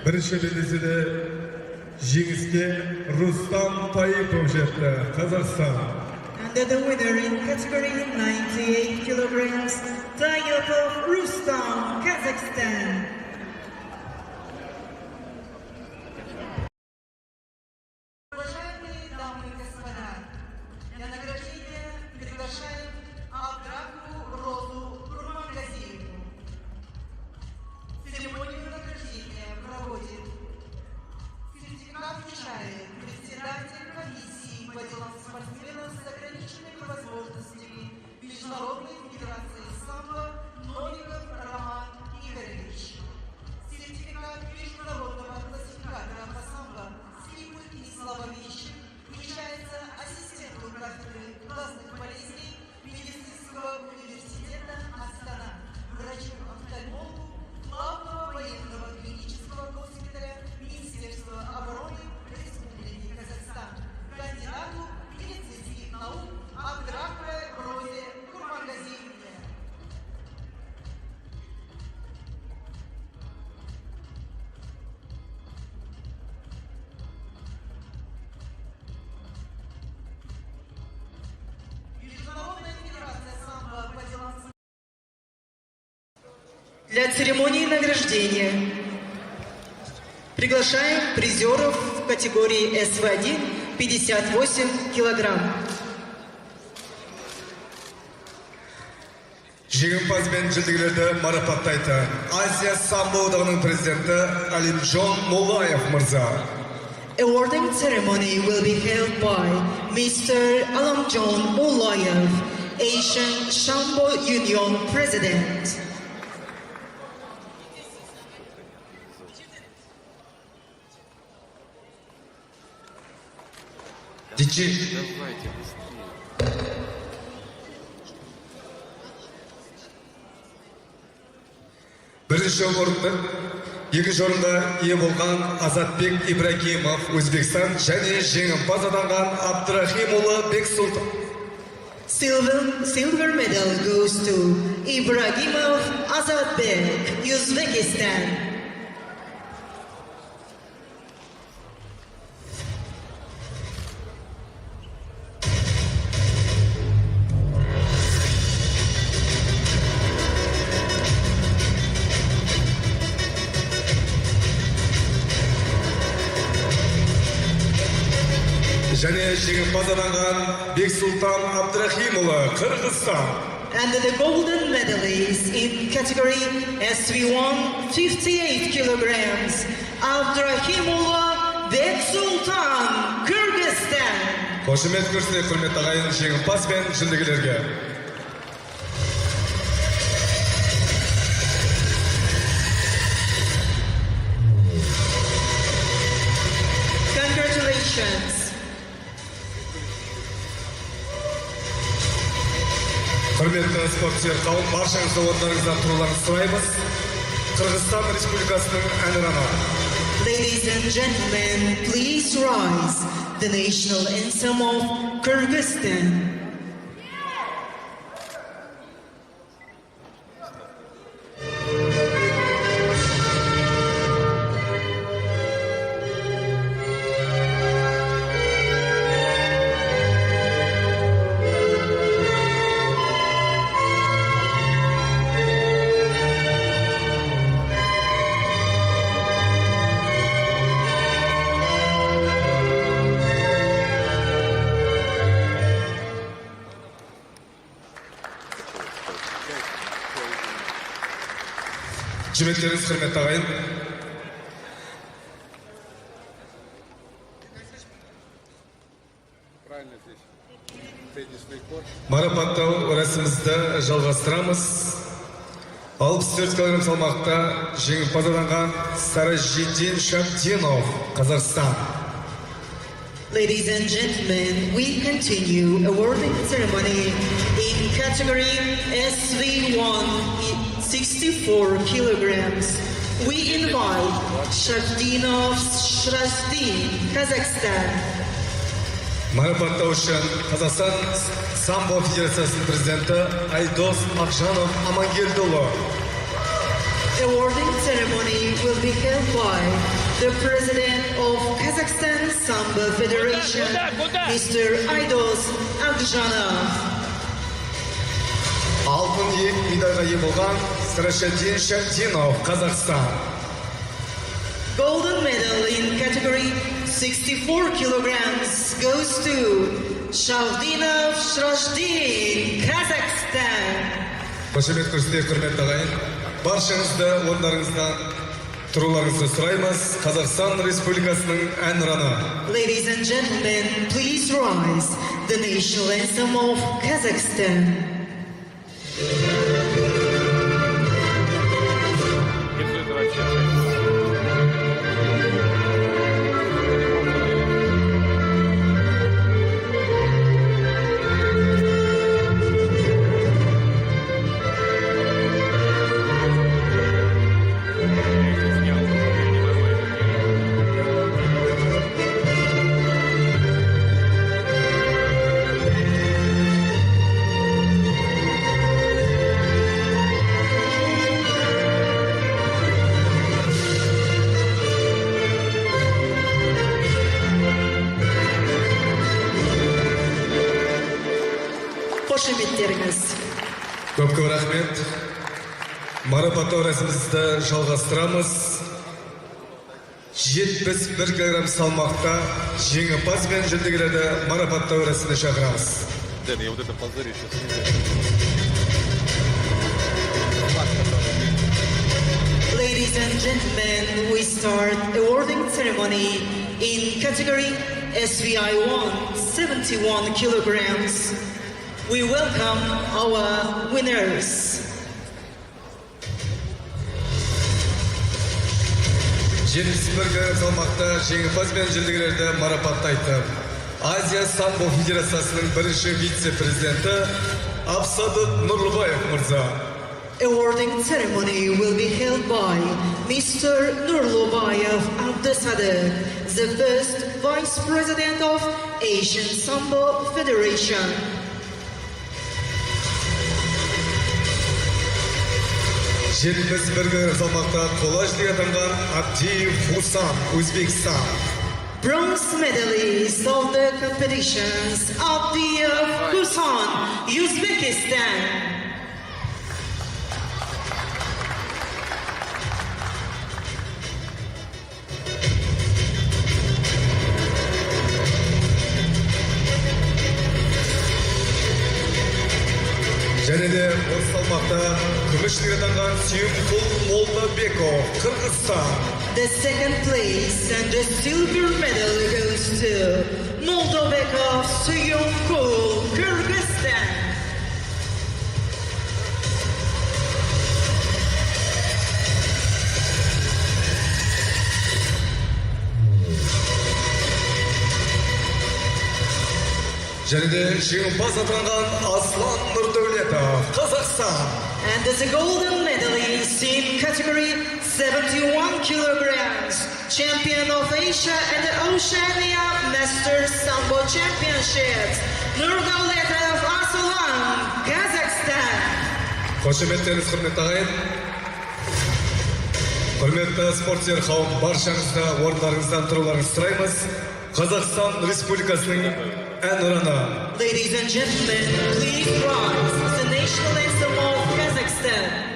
Бірінші белесіде жеңіске Рустам Таипов жетті. Қазақстан. And the winner in category 98 kilograms, Tayyipov Rustam, Kazakhstan. Уважаемые дамы и господа, для награждения приглашаем Абдраху Розу Курмангазиеву. Церемонию награждения проводит сертификат вручает председатель комиссии по делам спортсменов с ограниченными возможностями Международной федерации самбо Много Роман Игоревич. Сертификат международного классификатора по самбо слепых и слабовидящих вручается ассистенту кафедры глазных болезней медицинского университета Астана, врачу-офтальмологу главного военного клинического госпиталя Министерства обороны Республики Казахстан, кандидату медицинских наук Абдраховой Розе Курмангазиевне. Для церемонии награждения приглашаем призеров в категории СВ1 58 килограмм. Жеңімпаз бен жүлдегерлерді марапаттайтын Азия самбо одағының президенті Алимжон Молаев мырза. Awarding ceremony will be held by Mr. Alamjon Molayev, Asian Sambo Union President. Бірінші орынды, екінші орында ие болған Азатбек Ибрагимов, Өзбекстан және жеңімпаз атанған Абдрахимұлы Бексұлтан. Silver medal goes to Ibragimov Azatbek, Uzbekistan. Және жеңімпаз атанған Бексұлтан Абдрахимұлы, Қырғызстан. And the golden medalist in category SV1 58 kilograms, Abdrahimullah Beksultan, Kyrgyzstan. Қошемет көрсетіп, құрметті ағайын, жеңімпаз бен жүлдегерлерге. Congratulations. Құрметті спортшылар қауым, баршаңызды орындарыңыздан тұруларыңызды сұраймыз. Қырғызстан Республикасының әнұраны. Ladies and gentlemen, please rise. The national anthem of Kyrgyzstan. Құрметтеріңіз, құрметті ағайын. Марапаттау рәсімізді жалғастырамыз. 64 кг салмақта жеңімпаз атанған Сарыжидин Шабдинов, Қазақстан. Ladies and gentlemen, we continue awarding ceremony in category SV1 64 kilograms. We invite Shavdinov Shrazdin, Kazakhstan. Марапаттау үшін Қазақстан самбо федерациясының президенті Айдос Ақжанов Амангелдіұлы. Awarding ceremony will be held by the President of Kazakhstan Sambo Federation, Mr. Aydos Akjanov. Алтын медальға ие болған Сарыжидин Шабдинов, Қазақстан. Golden medal in category 64 kilograms goes to Shavdinov Shrazdin, Kazakhstan. Қошемет көрсетіп, құрметті ағайын, баршаңызды орындарыңыздан тұруларыңызды сұраймыз. Қазақстан Республикасының әнұраны. Ladies and gentlemen, please rise. The national anthem of Kazakhstan. Қошеметтеріңіз. Көп рахмет. Марапаттау рәсімізді жалғастырамыз. 71 килограмм салмақта жеңімпаз бен жүлдегерлерді марапаттау рәсіміне шақырамыз. Дэн, я вот это позорище снизу. Ladies and gentlemen, we start awarding ceremony in category SVI 1, 71 kilograms. We welcome our winners. 71 килограмм салмақта жеңімпаз бен жүлдегерлерді марапаттайды. Азия самбо федерациясының бірінші вице-президенті Абсадық Нұрлыбаев мырза. Awarding ceremony will be held by Mr. Nurlubayev Abdesadeh, the first Vice President of Asian Sambo Federation. Жетпіс бір килограмм салмақта қола жүлдеге атанған Абдиев Хусан, Өзбекстан. Bronze medalist of the competitions, Abdiev Husan, Uzbekistan. Және де осы салмақта күміс жүлдеге атанған Сүйімқұл Молдабеков, Қырғызстан. The second place and the silver medal goes to Moldobekov Suyumkul, Kyrgyzstan. Және де жеңімпаз атанған Аслан Нұрдәулетов, Қазақстан. And the golden medalist in category 71 kilograms, champion of Asia and the Oceania Masters Sambo Championships, Nurdauletov Aslan, Kazakhstan. Қошеметтіңіз, құрметті ағайын. Құрметті спортсүйер қауым, баршаңызды орындарыңыздан тұруларыңызды сұраймыз. Қазақстан Республикасының әнұраны. Ladies and gentlemen, please rise the national anthem of Kazakhstan.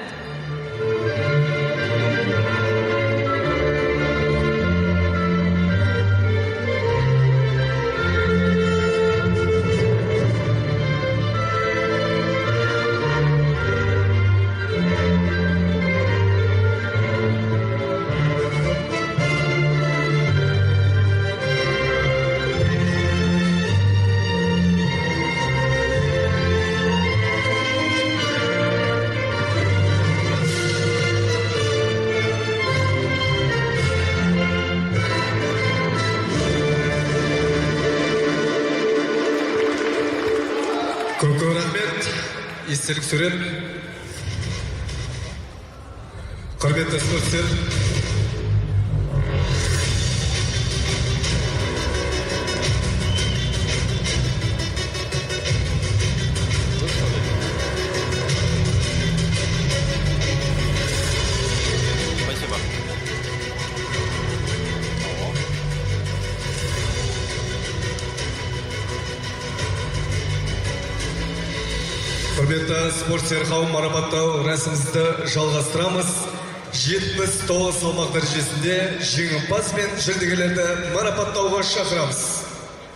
Көп рахмет. Естелік сурет. Құрметті спортсүйер. Спасибо. Құрметті спортсүйер қауым, марапаттау рәсімізді жалғастырамыз. 79 салмақ дәрежесінде жеңімпаз бен жүлдегерлерді марапаттауға шақырамыз.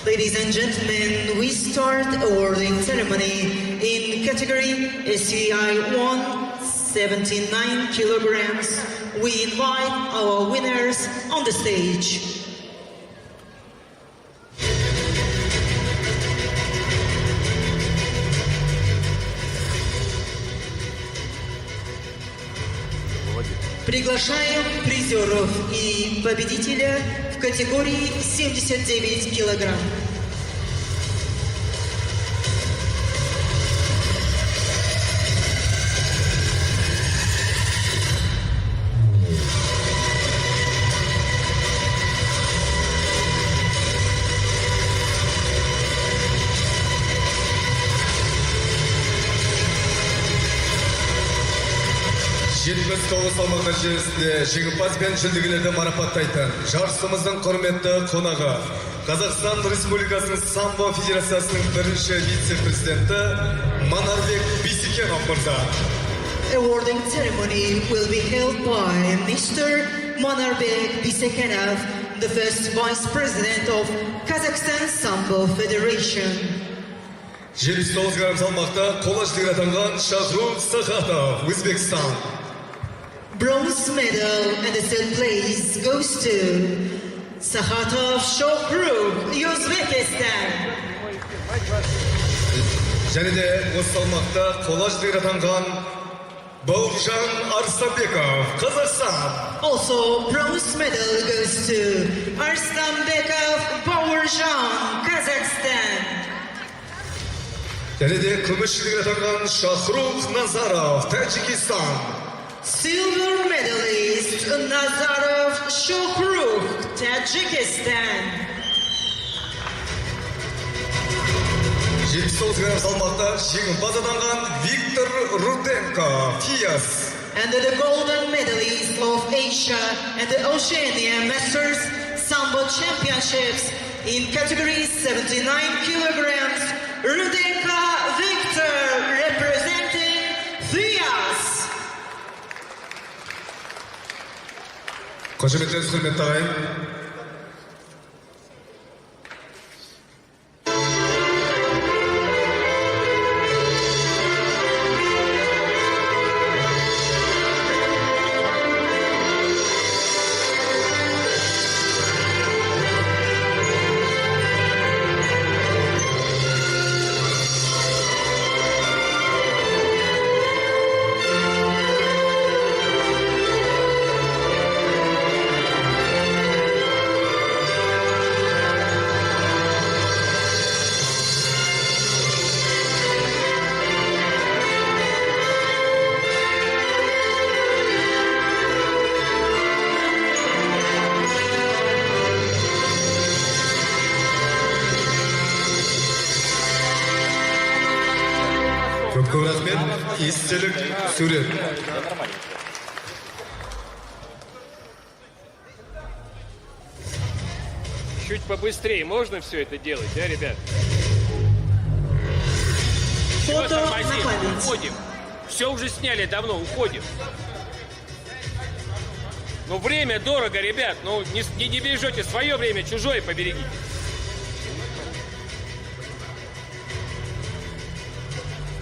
Ladies and gentlemen, we start awarding ceremony in category SCI 1, 79 kilograms. We invite our winners on the stage. Приглашаем призеров и победителя в категории 79 килограмм. салмақ дәрежесінде жеңімпаз бен жүлдегерлерді марапаттайтын жарысымыздың құрметті қонағы Қазақстан Республикасының самбо федерациясының бірінші вице-президенті Манарбек Бисекенов мырза. awarding ceremony will be held by Mr. Manarbek Bisekenov, the first Vice President of Kazakhstan Sambo Federation. 79 грамм салмақта қола жүлдегер атанған Шахрух Сахатов, Өзбекстан. Bronze medal and the third place goes to Sakhatov Shokhrukh, Uzbekistan. Және де осы салмақта қола жүлдегер атанған Бауыржан Арыстанбеков, Қазақстан. Also, bronze medal goes to Arstanbekov Baurzhan, Kazakhstan. Және де күміс жүлдегер атанған Шахрух Назаров, Тәжікстан. Silver medalist Nazarov Shokhrukh, Tajikistan. 79 грамм салмақта жеңімпаз атанған Виктор Руденко, Фиас. And the golden medalist of Asia and the Oceania Masters Sambo Championships in category 79 kilograms, Rudenko Victor, representing Fias. Қошеметтеріңіз құрметті ағайын. Көп рахмет, естелік сурет. Чуть побыстрее можно все это делать, да, ребят? Чего Фото тормозим? на память. Уходим. Все уже сняли давно, уходим. Ну, время дорого, ребят. Ну, не бережете свое время, чужое поберегите.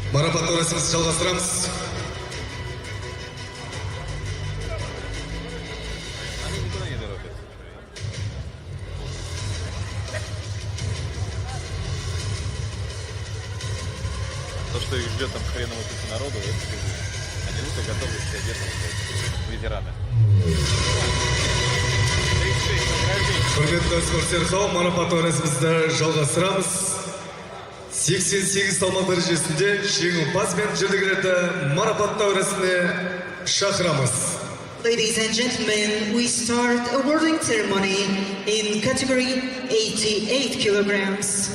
Марапаттау рәсімімізді жалғастырамыз. То, что их ждет там хреново туча народу, это они уже готовы себя держать, ветераны. Құрметті спортсмен қауым, марапаттау рәсімімізді жалғастырамыз. 88 салмақ дәрежесінде жеңімпаз бен жүлдегерлерді марапаттау рәсіміне шақырамыз. Ladies and gentlemen, we start awarding ceremony in category 88 kilograms.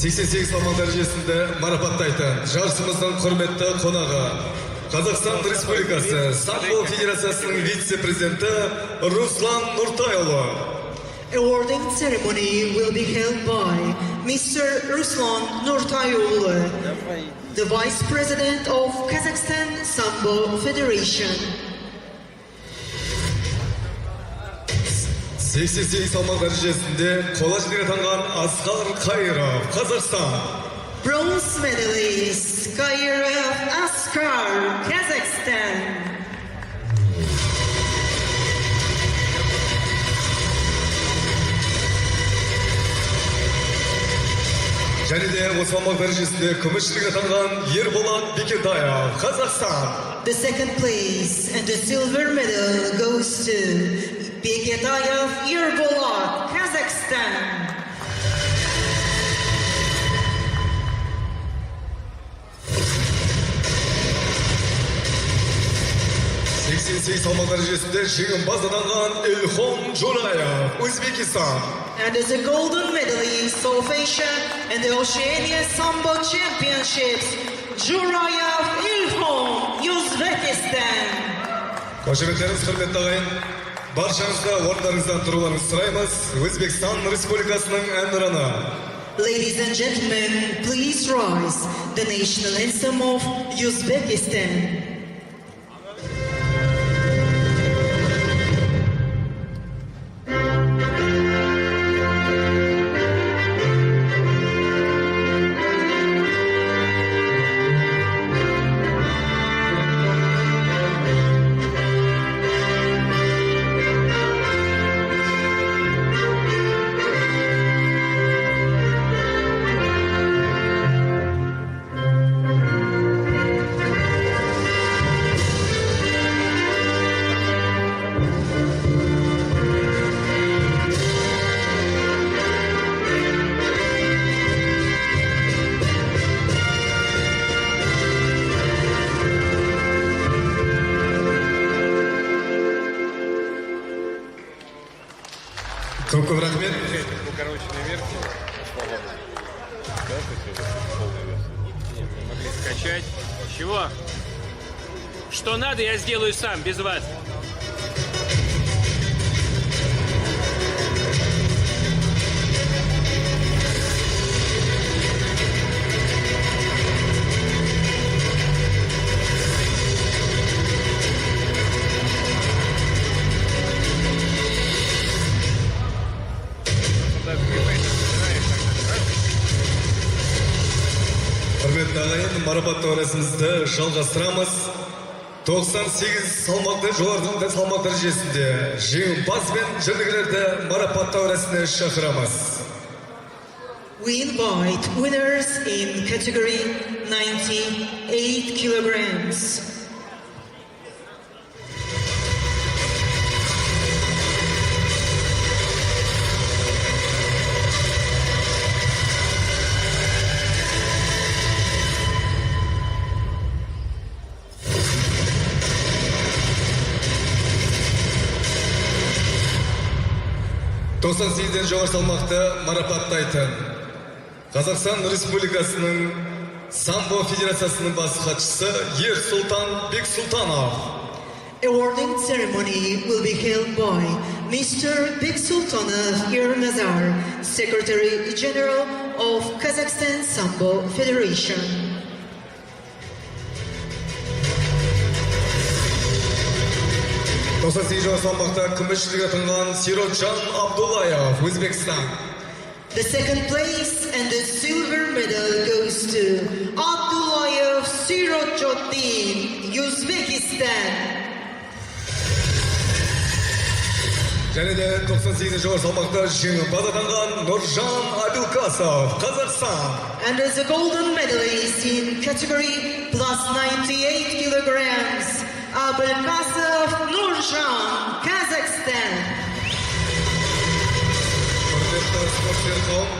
салмақ дәрежесінде марапаттайтын жарысымыздың құрметті қонағы Қазақстан Республикасы Самбо Федерациясының вице-президенті Руслан Нұртайұлы. Awarding ceremony will be held by Mr. Ruslan Nurtayulu, the Vice President of Kazakhstan Sambo Federation. 88 салмақ дәрежесінде қола жүлдеге атанған Асқар Қайыров, Қазақстан. Bronze medalist Kairov Askar, Kazakhstan. Және де осы салмақ дәрежесінде күміс жүлдеге атанған Ерболат Бекетаев, Қазақстан. The second place and the silver medal goes to Beketayev Yerbolat, Kazakhstan. 88 салмақ дәрежесінде жеңімпаз атанған Илхом Джураев, Өзбекстан. And as a golden medalist of Asia and the Oceania Sambo Championships, Jurayev Ilhom, Uzbekistan. Қошеметтеріңіз құрметті ағайын, баршаңызға орындарыңыздан тұруларыңызды сұраймыз. Өзбекстан Республикасының әнұраны Ladies and gentlemen, please rise. The national anthem of Uzbekistan. Көп рахмет. Укороченная версия. Слава Богу. Да, полная версия. Нет, не могли скачать. Чего? Что надо, я сделаю сам, без вас. Құрметті ағайын, марапаттау рәсімізді жалғастырамыз. 98 салмақты жоғарғы салмақ дәрежесінде жеңімпаз бен жүлдегерлерді марапаттау рәсіміне шақырамыз. We invite winners in category 98 kilograms. Тоқсан сегізден жоғары салмақты марапаттайтын Қазақстан Республикасының самбо федерациясының бас хатшысы Ерсултан Бексултанов. Awarding ceremony will be held by Mr. Beksultanov Ernazar, Secretary General of Kazakhstan Sambo Federation. Тоқсан сегіз жоғары салмақта күміс жүлдеге атанған Сиротжан Абдуллаев, Өзбекстан. The second place and the silver medal goes to Abdullayev Sirotjoddin, Uzbekistan. Және де 98 жоғары салмақта жеңімпаз атанған Нұржан Абилкасов, Қазақстан. And as a golden medalist in category plus 98 kilograms, Abelkasov Nurjan, Kazakhstan. Құрметті спортшылар қауым,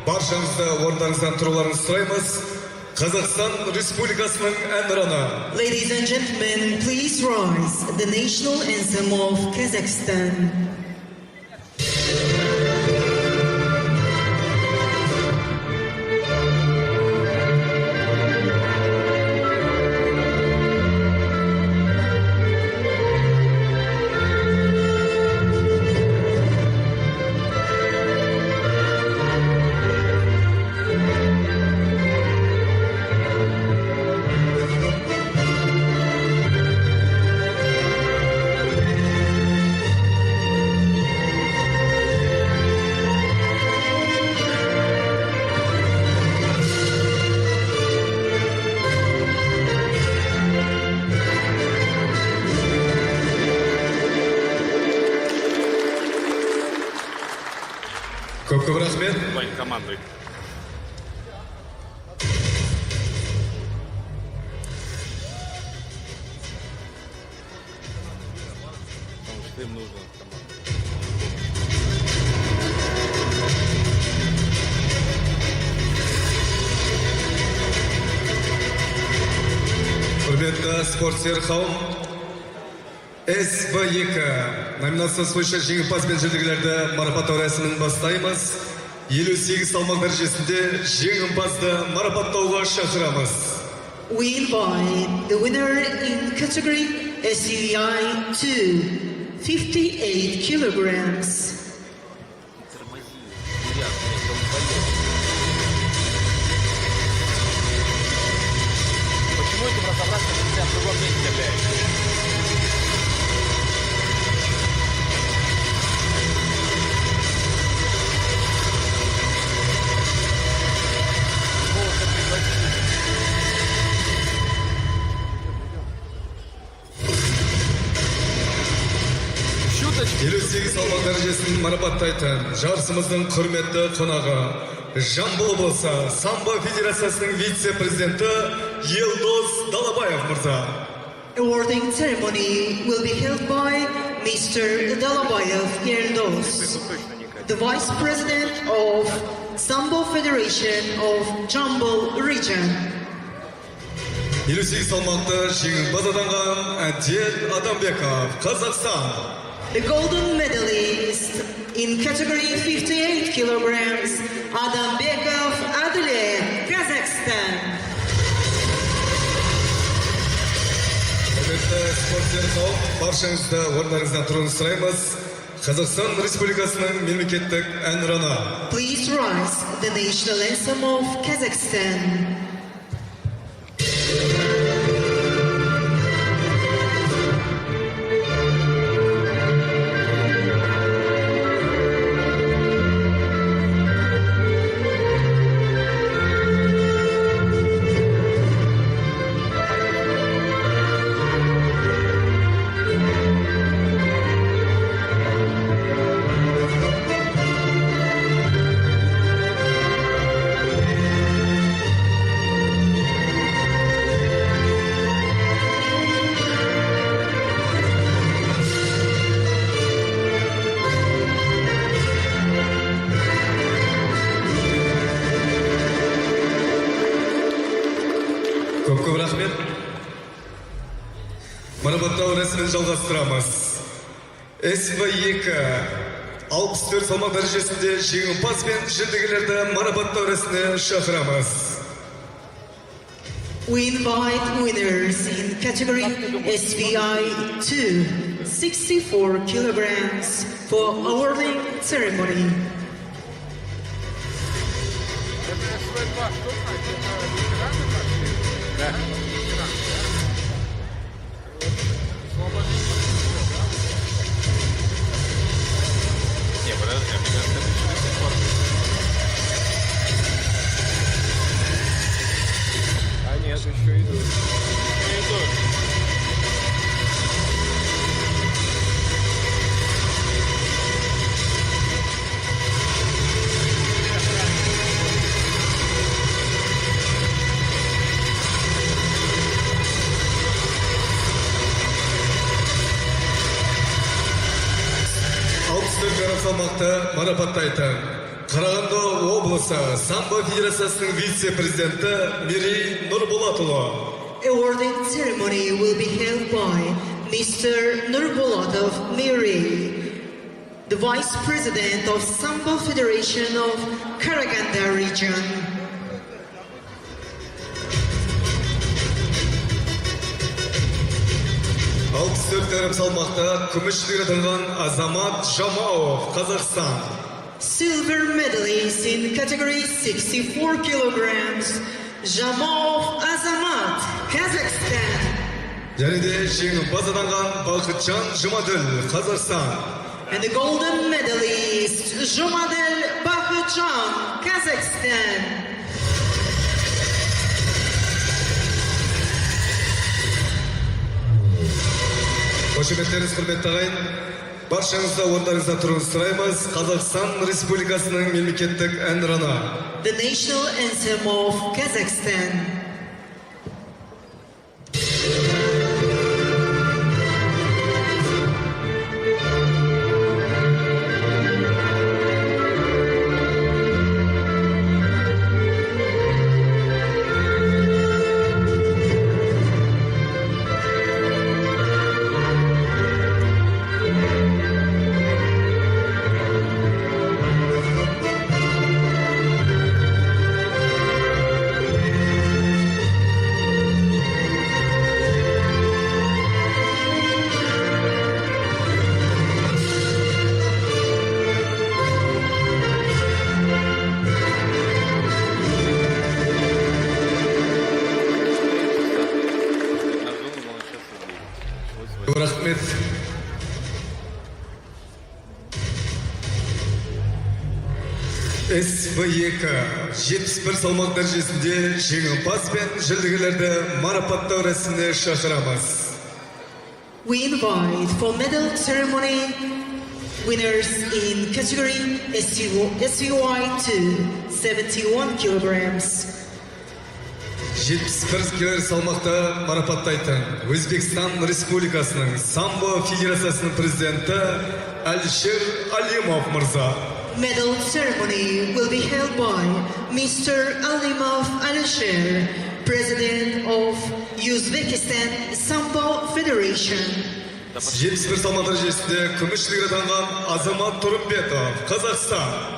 баршаңызды орындарыңыздан тұруларыңызды сұраймыз. Қазақстан Республикасының әнұраны. Ladies and gentlemen, please rise. The national anthem of Kazakhstan. Көп рахмет. Вань, командуй. Потому что им нужно команда. Құрметті спортшылар қауым, СБ2 номинациясы бойынша жеңімпаз бен жүлдегерлерді марапаттау рәсімін бастаймыз. 58 салмақ дәрежесінде жеңімпазды марапаттауға шақырамыз. We invite the winner in category SCI 2, 58 kilograms. марапаттайтын жарысымыздың құрметті қонағы Жамбыл облысы самбо федерациясының вице-президенті Елдос Далабаев мырза. Awarding ceremony will be held by Mr. Dalabayev Yeldos, the Vice President of Sambo Federation of Jambul Region. 58 салмақты жеңімпаз атанған Әдел Адамбеков, Қазақстан. The golden medalist in category 58 kilograms, Adambekov Adile, Kazakhstan. Құрметті спортшылар қауым, баршаңызды орындарыңыздан тұруыңызды сұраймыз. Қазақстан Республикасының мемлекеттік әнұраны. Please rise, the national anthem of Kazakhstan. Көп рахмет. Марапаттау рәсімін жалғастырамыз. СВ2 64 салмақ дәрежесінде жеңімпаз бен жүлдегерлерді марапаттау рәсіміне шақырамыз. We invite winners in category SVI2, 64 kilograms, for awarding ceremony. Не, подожди, мне кажется, это еще до сих пор. А нет, еще идут. Идут. салмақты марапаттайтын Қарағанды облысы самбо федерациясының вице-президенті Мерей Нұрболатұлы. Awarding ceremony will be held by Mr. Nurbolatov Merey, the Vice President of Sambo Federation of Karaganda Region. салмақта күміс жүлдегер атанған Азамат Жамаов, Қазақстан. Silver medalist in category 64 kilograms, Jamaov Azamat, Kazakhstan. Және де жеңімпаз атанған Бақытжан Жұмаділ, Қазақстан. And the golden medalist, Jumadel Bakhtjan, Kazakhstan. Қошеметтеріңіз құрметті ағайын, баршаңызды орындарыңыздан тұруыңызды сұраймыз. Қазақстан Республикасының мемлекеттік әнұраны. The national anthem of Kazakhstan. Рахмет. СВ2 71 салмақ дәрежесінде жеңімпаз бен жүлдегерлерді марапаттау рәсіміне шақырамыз. We invite for medal ceremony Winners in category SUI2, 71 kilograms. 71 кг салмақта марапаттайтын Өзбекстан Республикасының самбо федерациясының президенті Алишер Алимов мырза. Medal ceremony will be held by Mr. Alimov Alisher, President of Uzbekistan Sambo Federation. 71 салмақ дәрежесінде күміс жүлдегер атанған Азамат Тұрымбетов, Қазақстан.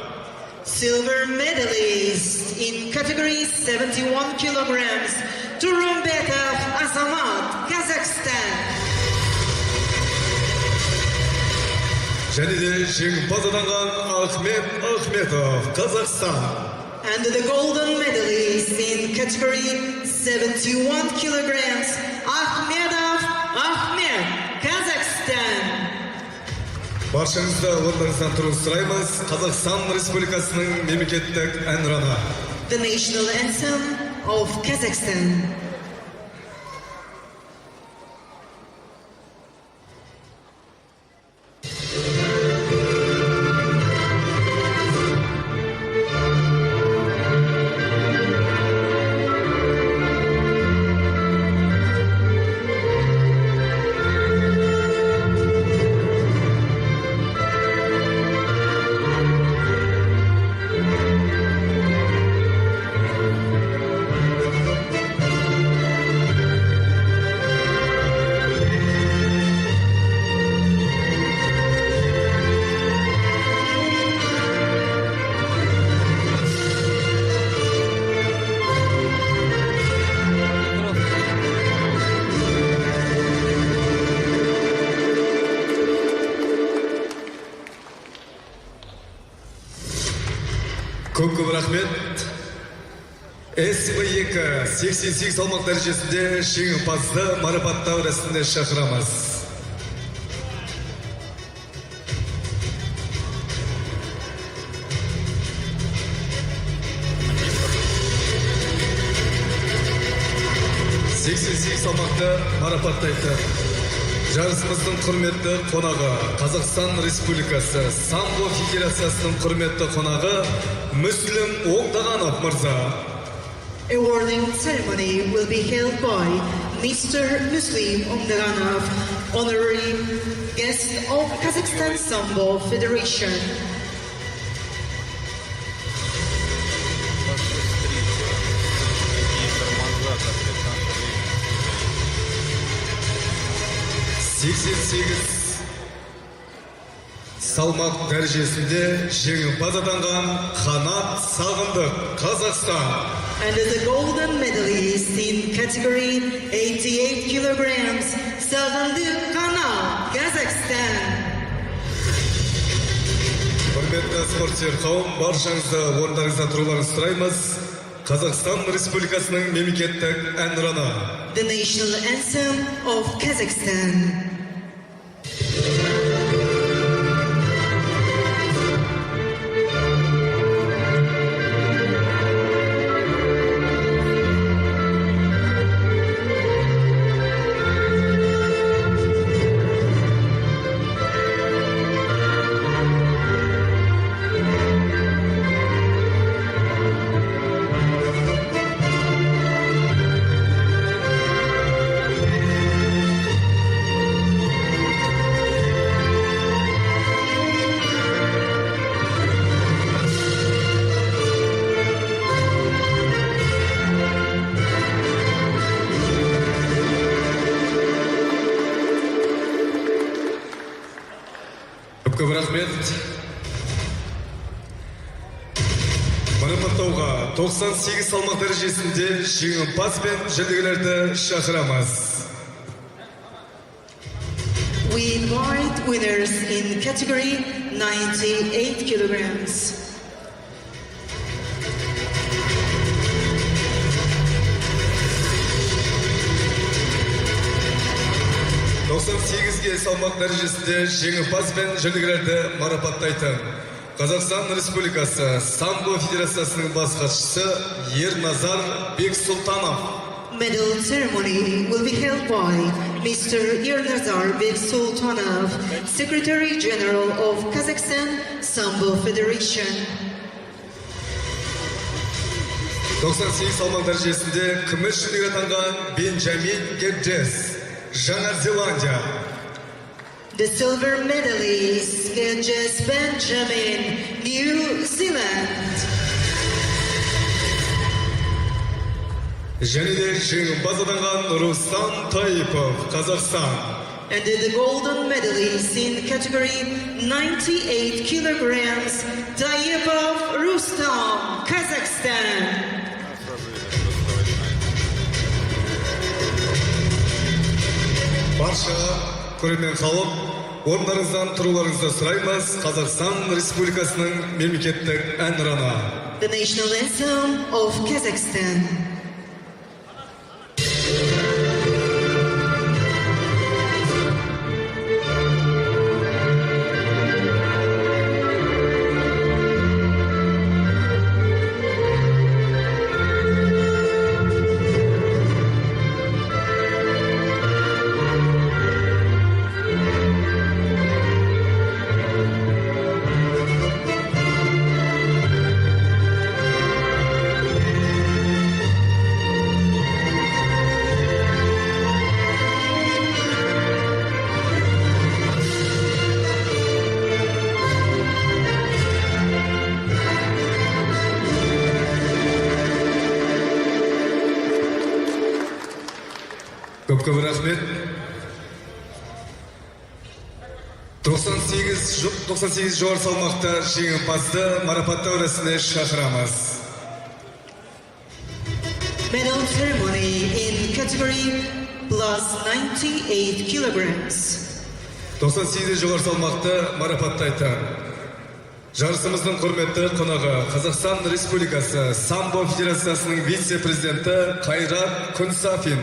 Silver medalist in category 71 kilograms, Turumbetov Azamat, Kazakhstan. Және де жеңімпаз атанған Ахмет Ахметов, Қазақстан. And the golden medalist in category 71 kilograms, Ahmedov Ahmed, Kazakhstan. Баршаңызды орындарыңыздан тұруын сұраймыз. Қазақстан Республикасының мемлекеттік әнұраны. The national anthem of Kazakhstan. Көп рахмет. СБ2 88 салмақ дәрежесінде жеңімпазды марапаттау рәсіміне шақырамыз. салмақты марапаттайды. Жарысымыздың құрметті қонағы, Қазақстан Республикасы Самбо Федерациясының құрметті қонағы Мүслім Оңдағанов мырза. Awarding ceremony will be held by Mr. Muslim Omdaganov, honorary guest of Kazakhstan Sambo Federation. Салмақ дәрежесінде жеңімпаз атанған Қанат Сағындық, Қазақстан. And the golden medalist in category 88 kilograms, Sağındık Kanat, Kazakhstan. Құрметті спортсүйер қауым, баршаңызды орындарыңыздан тұруларыңызды сұраймыз. Қазақстан Республикасының мемлекеттік әнұраны. The national anthem of Kazakhstan. Көп рахмет. Марапаттауға 98 салмақ дәрежесінде жеңімпаз бен жүлдегерлерді шақырамыз. We invite winners in category 98 kilograms. салмақ дәрежесінде жеңімпаз бен жүлдегерлерді марапаттайтын Қазақстан Республикасы Самбо Федерациясының бас хатшысы Ерназар Бексұлтанов. Medal ceremony will be held by Mr. Ernazar Sultanov, Secretary General of Kazakhstan Sambo Federation. 98 салмақ дәрежесінде күміс жүлдеге атанған Бенджамин Геджес, Жаңа Зеландия. The silver medalist Gedges Benjamin, New Zealand. Және де жеңімпаз атанған Рустам Таипов, Қазақстан. And the golden medalist in category 98 kilograms, Taipov Rustam, Kazakhstan. Барша көрермен халық, орындарыңыздан тұруларыңызды сұраймыз. Қазақстан Республикасының мемлекеттік әнұраны. The national anthem of Kazakhstan. Көп рахмет. 98 жоғары салмақта жеңімпазды марапаттау рәсіміне шақырамыз. Medal ceremony in category plus 98 kilograms. 98 жоғары салмақты марапаттайтын. Жарысымыздың құрметті қонағы Қазақстан Республикасы Самбо Федерациясының вице-президенті Қайрат Күнсафин.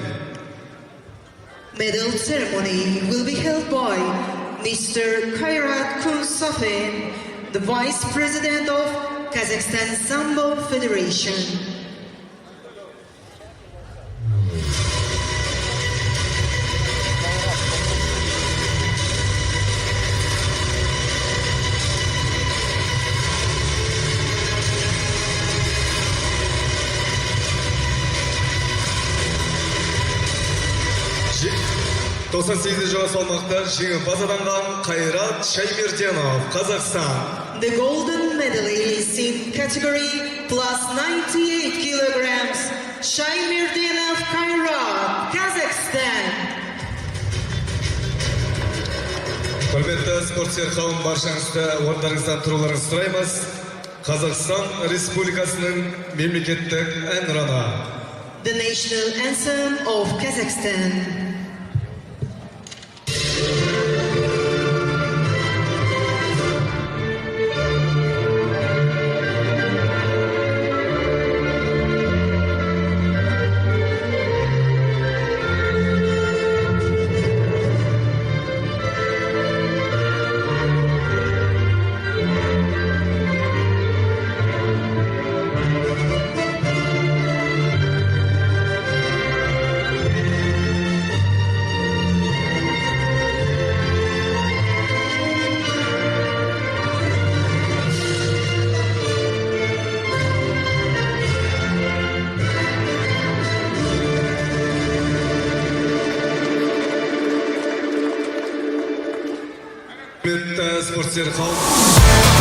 Medal ceremony will be held by Mr. Kairat Kunsafin, the Vice President of Kazakhstan Sambo Federation. Тоқсан сегіз жоғары салмақта жеңімпаз атанған Қайрат Шаймерденов, Қазақстан. The golden medalist in category plus 98 kilograms, Shaymerdenov Kairat, Kazakhstan. Құрметті спортсүйер қауым, баршаңызды орындарыңыздан тұруларыңызды сұраймыз. Қазақстан Республикасының мемлекеттік әнұраны. The national anthem of Kazakhstan. Спортсүйер қауым.